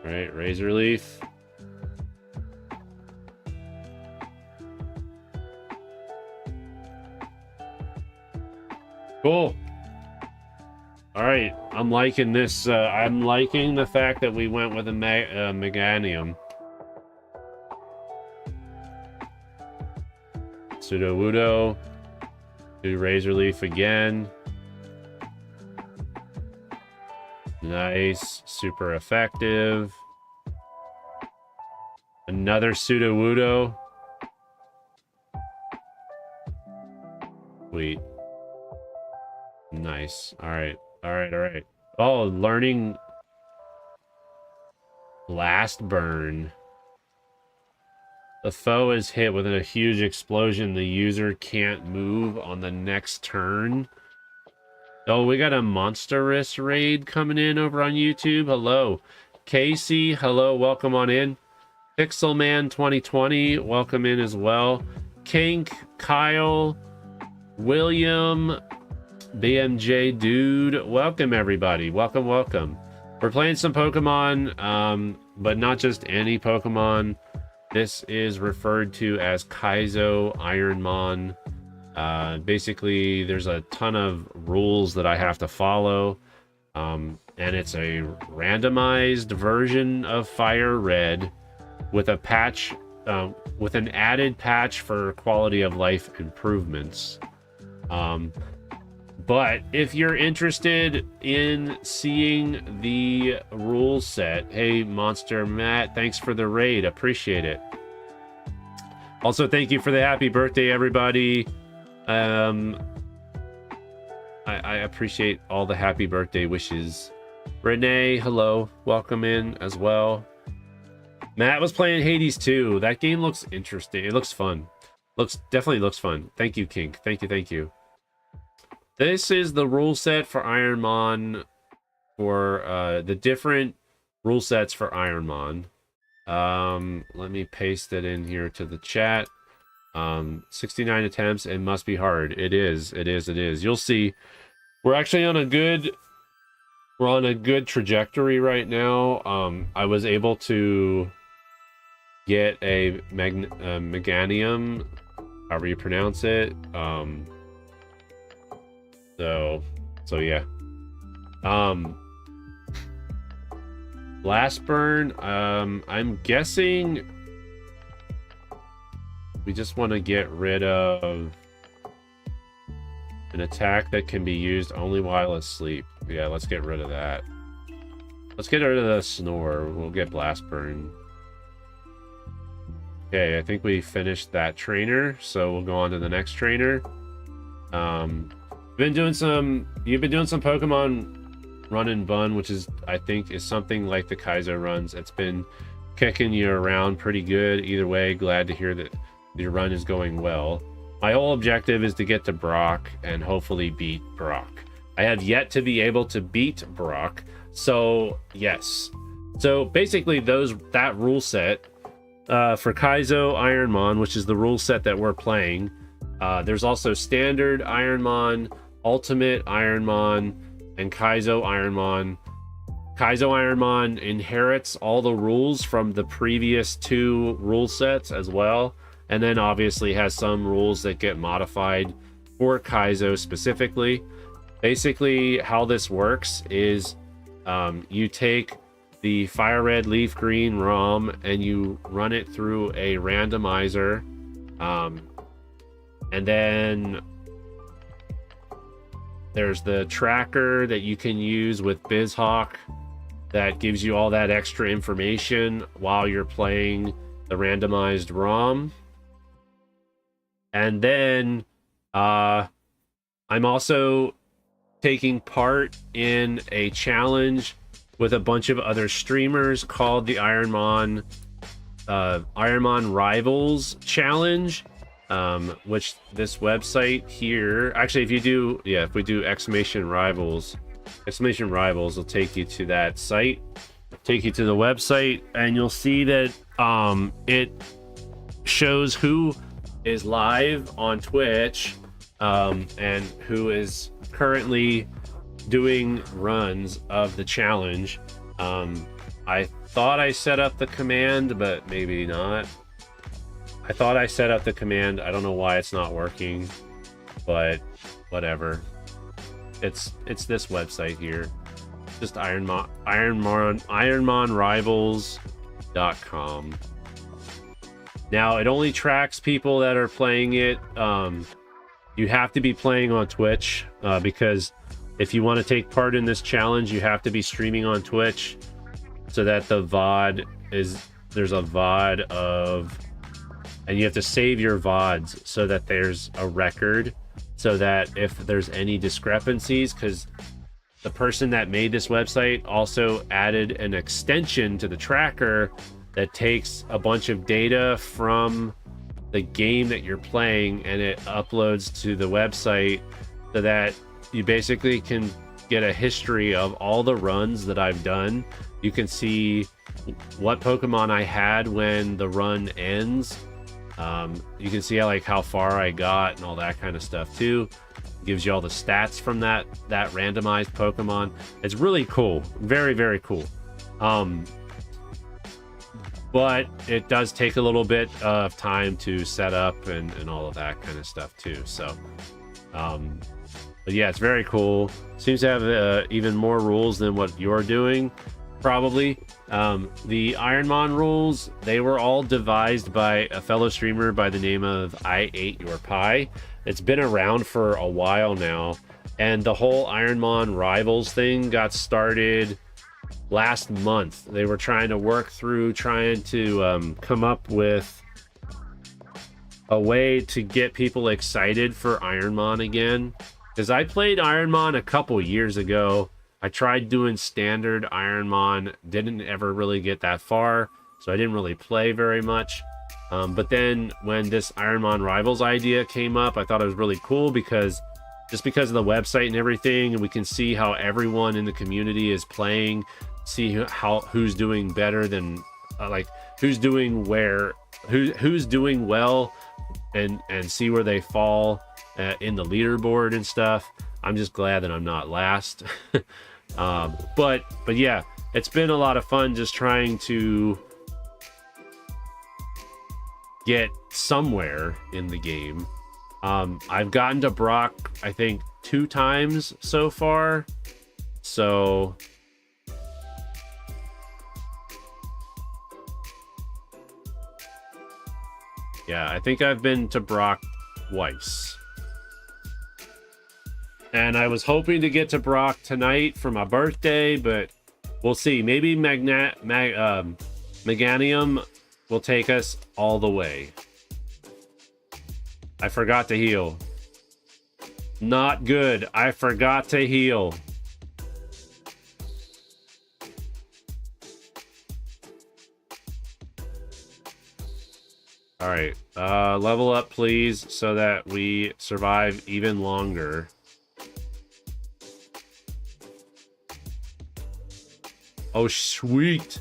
All right, Razor Leaf. Cool. All right, I'm liking this. I'm liking the fact that we went with a Meganium. Sudowoodo. Do Razor Leaf again. Nice. Super effective. Another Sudowoodo. Sweet. Nice. All right. Oh, learning Blast Burn. The foe is hit with a huge explosion. The user can't move on the next turn. Oh, we got a Monstrous raid coming in over on YouTube. Hello. Casey, hello. Welcome on in. Pixelman 2020, welcome in as well. Kink, Kyle, William, BMJ Dude. Welcome, everybody. Welcome, welcome. We're playing some Pokemon, but not just any Pokemon. This is referred to as Kaizo Ironmon. Basically, there's a ton of rules that I have to follow, and it's a randomized version of FireRed with a patch, with an added patch for quality of life improvements. But if you're interested in seeing the rule set, hey, Monster Matt, thanks for the raid. Appreciate it. Also, thank you for the happy birthday, everybody. I appreciate all the happy birthday wishes. Renee, hello. Welcome in as well. Matt was playing Hades 2. That game looks interesting. It looks fun. Definitely looks fun. Thank you, Kink. Thank you, thank you. This is the rule set for Ironmon, for the different rule sets for Ironmon. Let me paste it in here to the chat. 69 attempts, it must be hard. It is. You'll see. We're actually on a good trajectory right now. I was able to get a Meganium, however you pronounce it. So yeah. Blast burn. I'm guessing we just want to get rid of an attack that can be used only while asleep. Yeah, let's get rid of that. Let's get rid of the snore. We'll get blast burn. Okay, I think we finished that trainer, so we'll go on to the next trainer. You've been doing some Pokemon Run and Bun, which is, I think, is something like the Kaizo runs. It's been kicking you around pretty good. Either way, glad to hear that your run is going well. My whole objective is to get to Brock and hopefully beat Brock. I have yet to be able to beat Brock, so yes. So basically, that rule set for Kaizo Ironmon, which is the rule set that we're playing. There's also Standard Ironmon, Ultimate Ironmon, and Kaizo Ironmon. Kaizo Ironmon inherits all the rules from the previous two rule sets as well, and then obviously has some rules that get modified for Kaizo specifically. Basically, how this works is you take the FireRed Leaf Green ROM and you run it through a randomizer, and then there's the tracker that you can use with BizHawk that gives you all that extra information while you're playing the randomized ROM. And then I'm also taking part in a challenge with a bunch of other streamers called the Ironmon Rivals Challenge. Which this website here, actually, if we do exclamation rivals will take you to that site, take you to the website, and you'll see that it shows who is live on Twitch and who is currently doing runs of the challenge. I thought I set up the command, but maybe not. I thought I set up the command. I don't know why it's not working, but whatever. It's this website here. Just ironmonrivals.com. Now, it only tracks people that are playing it. You have to be playing on Twitch, because if you want to take part in this challenge, you have to be streaming on Twitch, so that the VOD there's a VOD of, and you have to save your VODs so that there's a record, so that if there's any discrepancies, because the person that made this website also added an extension to the tracker that takes a bunch of data from the game that you're playing and it uploads to the website, so that you basically can get a history of all the runs that I've done. You can see what Pokemon I had when the run ends, You can see how far I got and all that kind of stuff too. Gives you all the stats from that randomized Pokemon. It's really cool. Very, very cool. But it does take a little bit of time to set up and all of that kind of stuff too. So, but yeah, it's very cool. Seems to have even more rules than what you're doing, probably. The Ironmon rules, they were all devised by a fellow streamer by the name of I Ate Your Pie. It's been around for a while now, and the whole Ironmon Rivals thing got started last month. They were trying to come up with a way to get people excited for Ironmon again. Because I played Ironmon a couple years ago. I tried doing standard Ironmon, didn't ever really get that far, so I didn't really play very much. But then when this Ironmon Rivals idea came up, I thought it was really cool because of the website and everything, and we can see how everyone in the community is playing, see who's doing better than who's doing well, and see where they fall in the leaderboard and stuff. I'm just glad that I'm not last. But yeah, it's been a lot of fun just trying to get somewhere in the game. I've gotten to Brock, I think, 2 times so far. So yeah, I think I've been to Brock twice. And I was hoping to get to Brock tonight for my birthday, but we'll see. Maybe Meganium will take us all the way. I forgot to heal. Not good. I forgot to heal. All right. Level up, please, so that we survive even longer. Oh, sweet.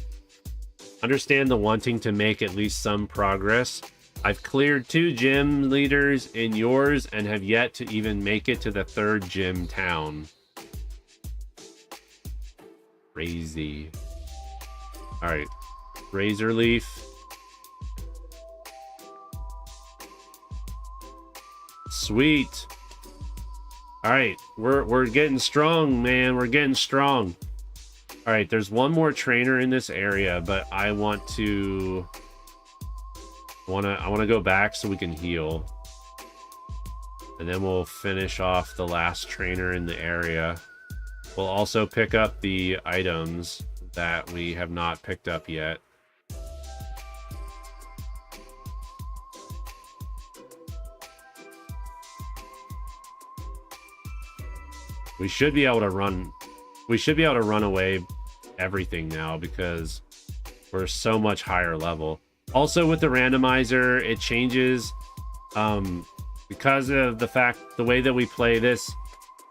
Understand the wanting to make at least some progress. I've cleared 2 gym leaders in yours and have yet to even make it to the 3rd gym town. Crazy. All right. Razor Leaf. Sweet. All right. We're getting strong, man. We're getting strong. All right, there's one more trainer in this area, but I want to go back so we can heal. And then we'll finish off the last trainer in the area. We'll also pick up the items that we have not picked up yet. We should be able to run away everything now because we're so much higher level. Also with the randomizer, it changes because of the way that we play this.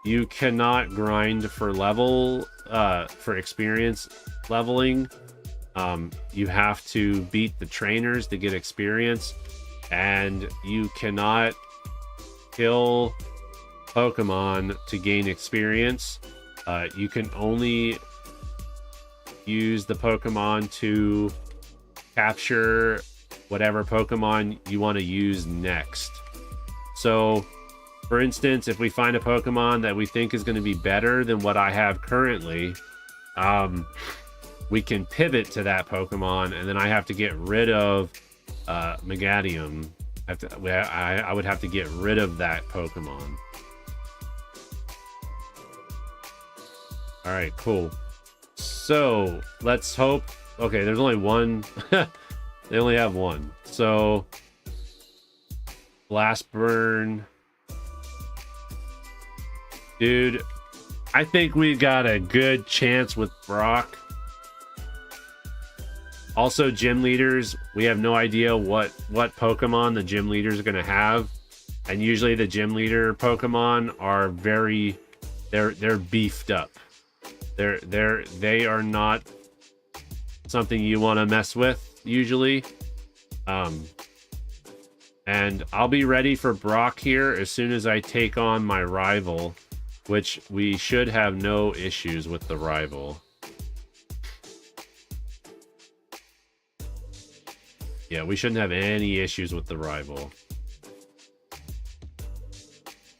You cannot grind for for experience leveling. You have to beat the trainers to get experience, and you cannot kill Pokemon to gain experience. You can only use the Pokemon to capture whatever Pokemon you want to use next. So, for instance, if we find a Pokemon that we think is going to be better than what I have currently, we can pivot to that Pokemon, and then I have to get rid of Meganium. I would have to get rid of that Pokemon. All right, cool. So let's hope. Okay, there's only one. They only have one. So Blast Burn. Dude, I think we got a good chance with Brock. Also, gym leaders. We have no idea what Pokemon the gym leaders are going to have. And usually the gym leader Pokemon are they're beefed up. They are not something you want to mess with usually. And I'll be ready for Brock here as soon as I take on my rival, which we should have no issues with the rival. Yeah, we shouldn't have any issues with the rival.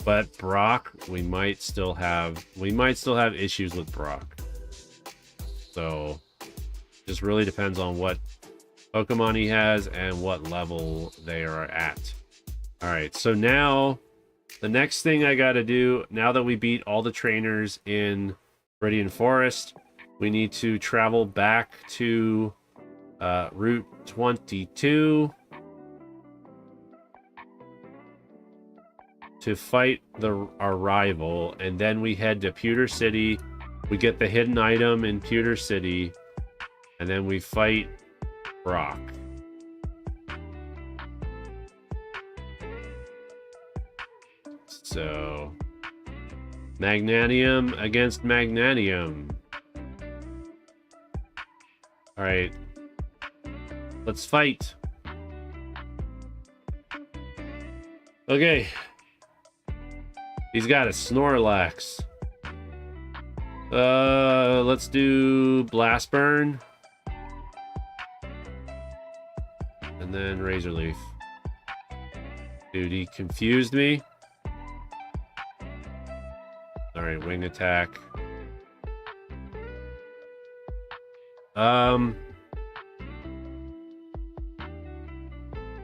But Brock, we might still have issues with Brock. So just really depends on what Pokemon he has and what level they are at. All right, so now the next thing I got to do, now that we beat all the trainers in Viridian Forest, we need to travel back to Route 22 to fight our rival, and then we head to Pewter City. We get the hidden item in Pewter City, and then we fight Brock. So, Magnanium against Magnanium. All right, let's fight. Okay. He's got a Snorlax. Let's do Blast Burn. And then Razor Leaf. Dude, he confused me. Alright, Wing Attack.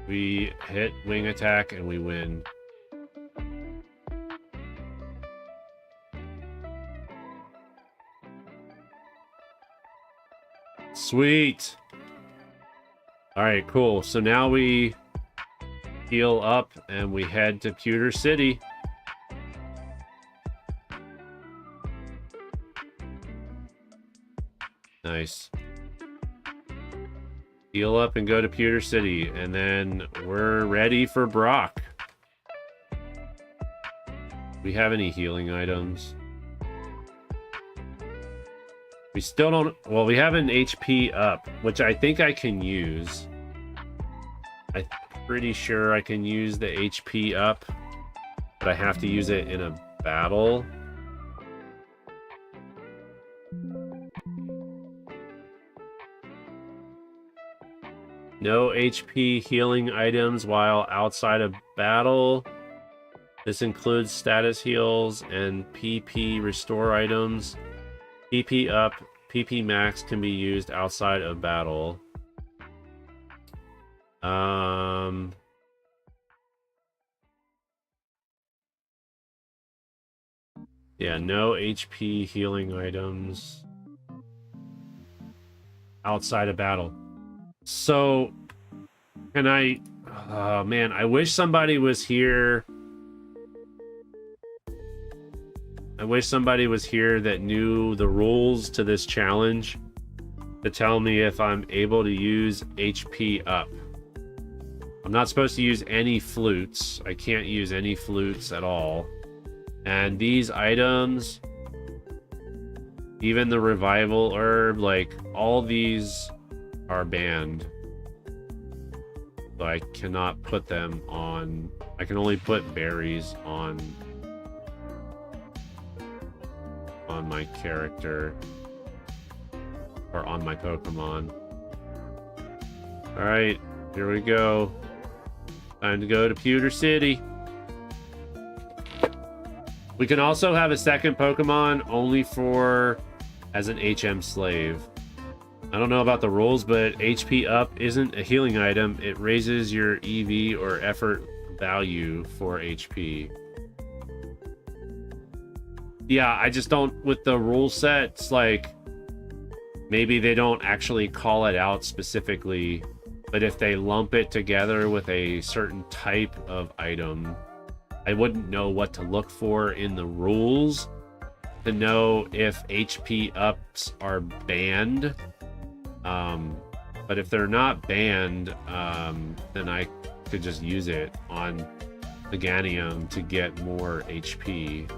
We hit Wing Attack and we win. Sweet. All right, cool. So now we heal up and we head to Pewter City. Nice. Heal up and go to Pewter City, and then we're ready for Brock. We have any healing items? We still don't... Well, we have an HP up, which I think I can use. I'm pretty sure I can use the HP up, but I have to use it in a battle. No HP healing items while outside of battle. This includes status heals and PP restore items. PP up, PP max can be used outside of battle. Yeah, no HP healing items outside of battle. So, can I... Oh, man, I wish somebody was here. I wish somebody was here that knew the rules to this challenge to tell me if I'm able to use HP up. I'm not supposed to use any flutes. I can't use any flutes at all. And these items, even the revival herb, like all these are banned. So I cannot put them on. I can only put berries on my character or on my Pokemon. All right, here we go. Time to go to Pewter City. We can also have a second Pokemon only for as an HM slave. I don't know about the rules, but HP up isn't a healing item. It raises your EV or effort value for HP. Yeah, I just don't, with the rule sets, like, maybe they don't actually call it out specifically, but if they lump it together with a certain type of item, I wouldn't know what to look for in the rules to know if HP ups are banned. But if they're not banned, then I could just use it on Meganium to get more HP.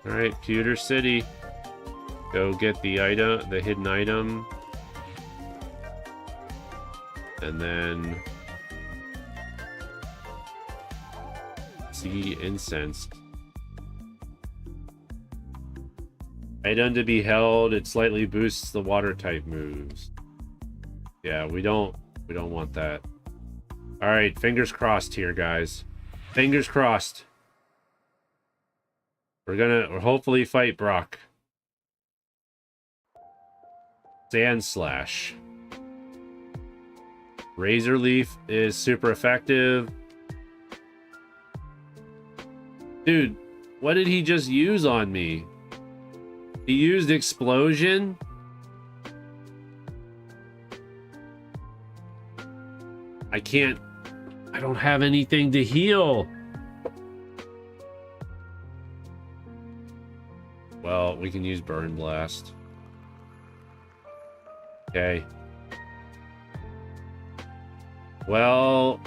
All right, Pewter City. Go get the item, the hidden item. And then see incensed. Item to be held, it slightly boosts the water type moves. Yeah, we don't want that. All right, fingers crossed here, guys. Fingers crossed. We'll hopefully fight Brock. Sand Slash. Razor Leaf is super effective. Dude, what did he just use on me? He used Explosion? I don't have anything to heal. Well, we can use Burn Blast. Okay. Well,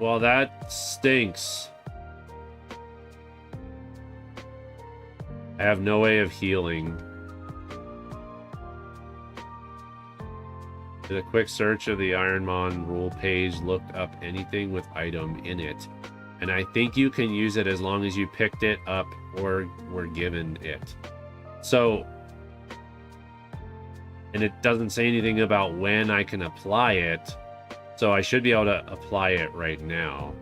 that stinks. I have no way of healing. Did a quick search of the Ironmon rule page, looked up anything with item in it. And I think you can use it as long as you picked it up or were given it. So, and it doesn't say anything about when I can apply it. So I should be able to apply it right now.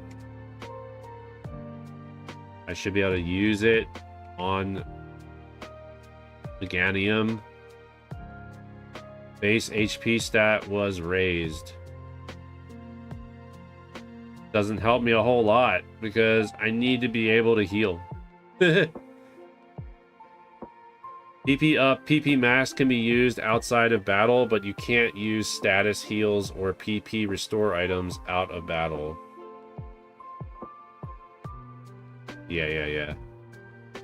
I should be able to use it on Meganium. Base HP stat was raised. Doesn't help me a whole lot because I need to be able to heal. PP up, PP max can be used outside of battle, but you can't use status heals or PP restore items out of battle. Yeah.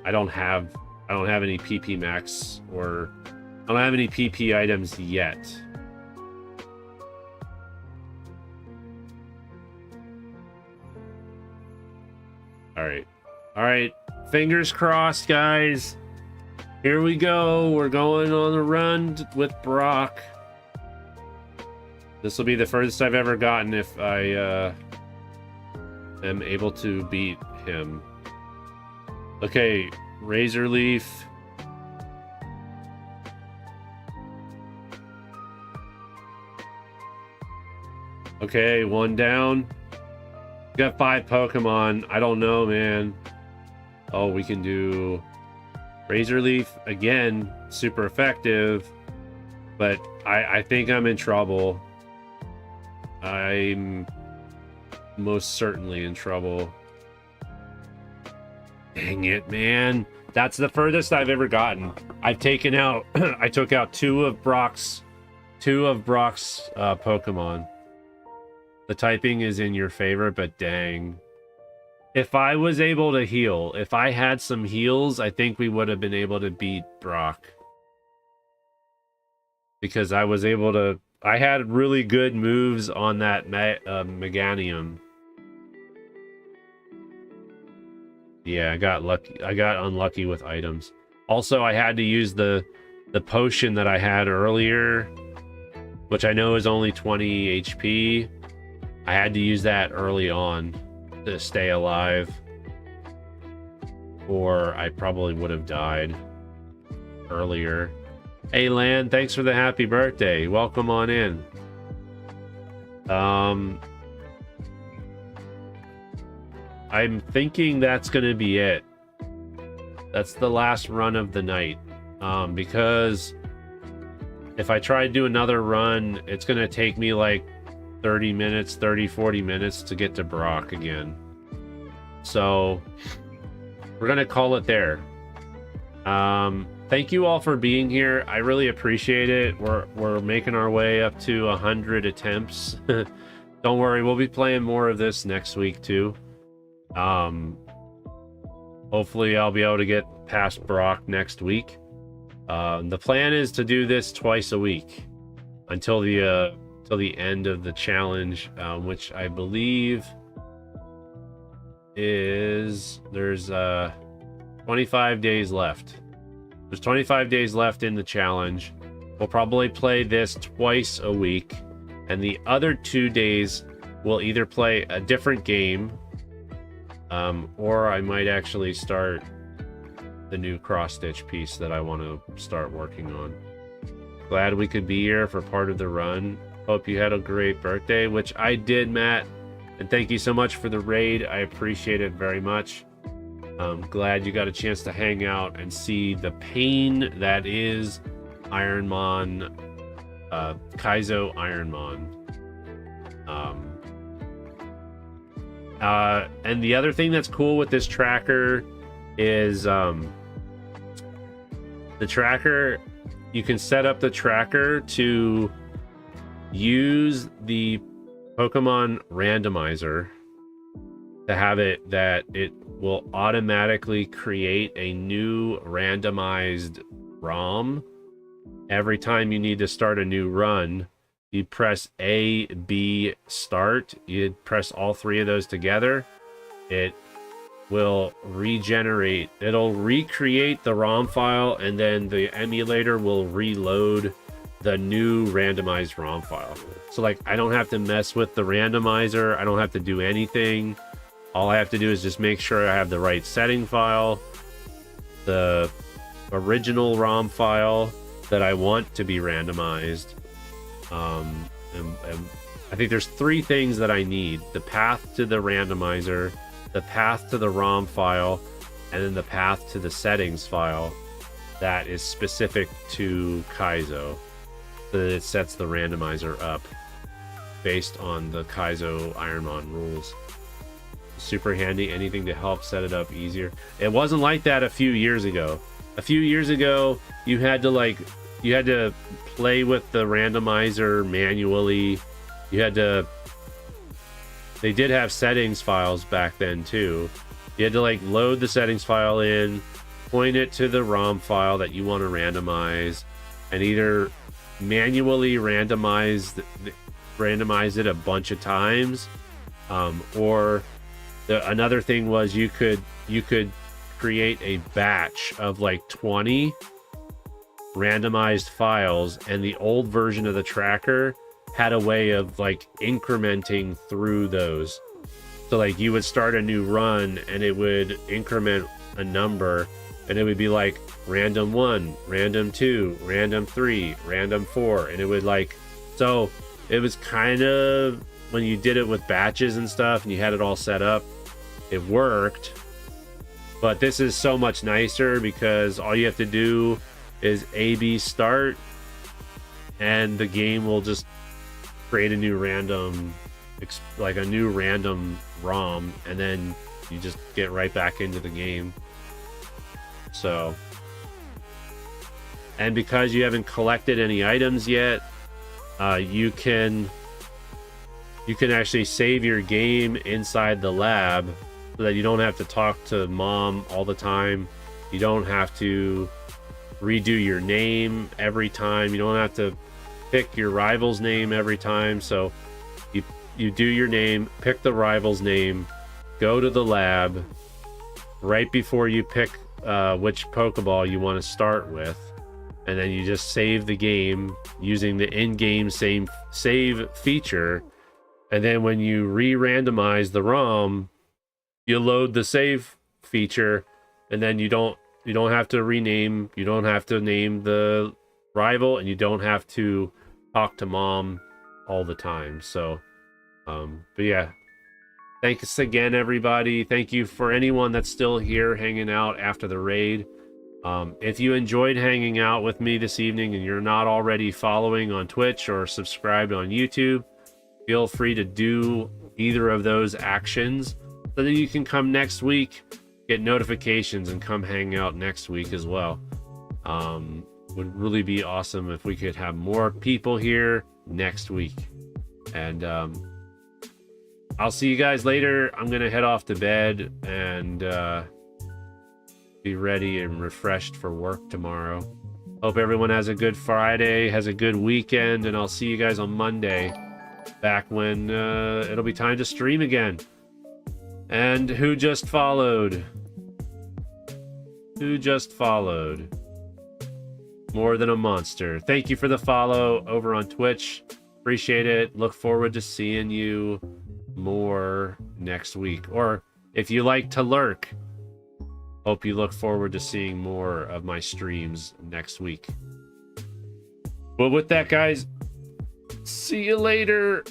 I don't have any PP max or I don't have any PP items yet. All right. Fingers crossed, guys. Here we go. We're going on a run with Brock. This will be the furthest I've ever gotten if I am able to beat him. Okay, Razor Leaf. Okay, one down. Got 5 Pokemon. I don't know, man. Oh, we can do Razor Leaf again. Super effective. But I think I'm in trouble. I'm most certainly in trouble. Dang it, man. That's the furthest I've ever gotten. I've taken out I took out two of Brock's Pokemon. The typing is in your favor, but dang. If I was able to heal, if I had some heals, I think we would have been able to beat Brock. Because I was able to... I had really good moves on that Meganium. Yeah, I got lucky. I got unlucky with items. Also, I had to use the potion that I had earlier, which I know is only 20 HP. I had to use that early on to stay alive, or I probably would have died earlier. Hey, Lan, thanks for the happy birthday. Welcome on in. I'm thinking that's going to be it. That's the last run of the night. Because if I try to do another run, it's going to take me like 40 minutes to get to Brock again. So we're going to call it there. Thank you all for being here. I really appreciate it. We're making our way up to 100 attempts. Don't worry, we'll be playing more of this next week too. Hopefully I'll be able to get past Brock next week. The plan is to do this twice a week until the end of the challenge, which I believe is there's 25 days left. There's 25 days left in the challenge. We'll probably play this twice a week, and the other 2 days we'll either play a different game, or I might actually start the new cross-stitch piece that I want to start working on. Glad we could be here for part of the run. Hope you had a great birthday, which I did, Matt. And thank you so much for the raid. I appreciate it very much. I'm glad you got a chance to hang out and see the pain that is Ironmon, Kaizo Ironmon. And the other thing that's cool with this tracker is the tracker, you can set up the tracker to use the Pokemon randomizer to have it that it will automatically create a new randomized ROM every time you need to start a new run. You press A, B, start. You press all 3 of those together. It will regenerate. It'll recreate the ROM file, and then the emulator will reload the new randomized ROM file. So like, I don't have to mess with the randomizer. I don't have to do anything. All I have to do is just make sure I have the right setting file, the original ROM file that I want to be randomized. And I think there's 3 things that I need: the path to the randomizer, the path to the ROM file, and then the path to the settings file that is specific to Kaizo, so that it sets the randomizer up based on the Kaizo Ironmon rules. Super handy. Anything to help set it up easier. It wasn't like that a few years ago. A few years ago, you had to play with the randomizer manually. They did have settings files back then too. You had to like load the settings file in, point it to the ROM file that you want to randomize, and either manually randomize it a bunch of times, or another thing was you could create a batch of like 20 randomized files, and the old version of the tracker had a way of like incrementing through those. So like, you would start a new run and it would increment a number, and it would be like random 1, random 2, random 3, random 4, and it would like, so it was kind of, when you did it with batches and stuff and you had it all set up, it worked. But this is so much nicer because all you have to do is A/B start, and the game will just create a new random, like a new random ROM, and then you just get right back into the game. So, and because you haven't collected any items yet, you can actually save your game inside the lab, so that you don't have to talk to mom all the time. You don't have to redo your name every time. You don't have to pick your rival's name every time. So you do your name, pick the rival's name, go to the lab right before you pick which Pokeball you want to start with, and then you just save the game using the in-game save feature. And then when you re-randomize the ROM, you load the save feature, and then you don't have to rename, you don't have to name the rival, and you don't have to talk to mom all the time. So but yeah, thanks again, everybody. Thank you for anyone that's still here hanging out after the raid. If you enjoyed hanging out with me this evening and you're not already following on Twitch or subscribed on YouTube, feel free to do either of those actions, so that you can come next week, get notifications, and come hang out next week as well. Would really be awesome if we could have more people here next week. And I'll see you guys later. I'm gonna head off to bed and be ready and refreshed for work tomorrow. Hope everyone has a good Friday, has a good weekend, and I'll see you guys on Monday, back when it'll be time to stream again. And who just followed? Who just followed? More than a monster. Thank you for the follow over on Twitch. Appreciate it. Look forward to seeing you more next week. Or if you like to lurk, hope you look forward to seeing more of my streams next week. Well, with that, guys, see you later.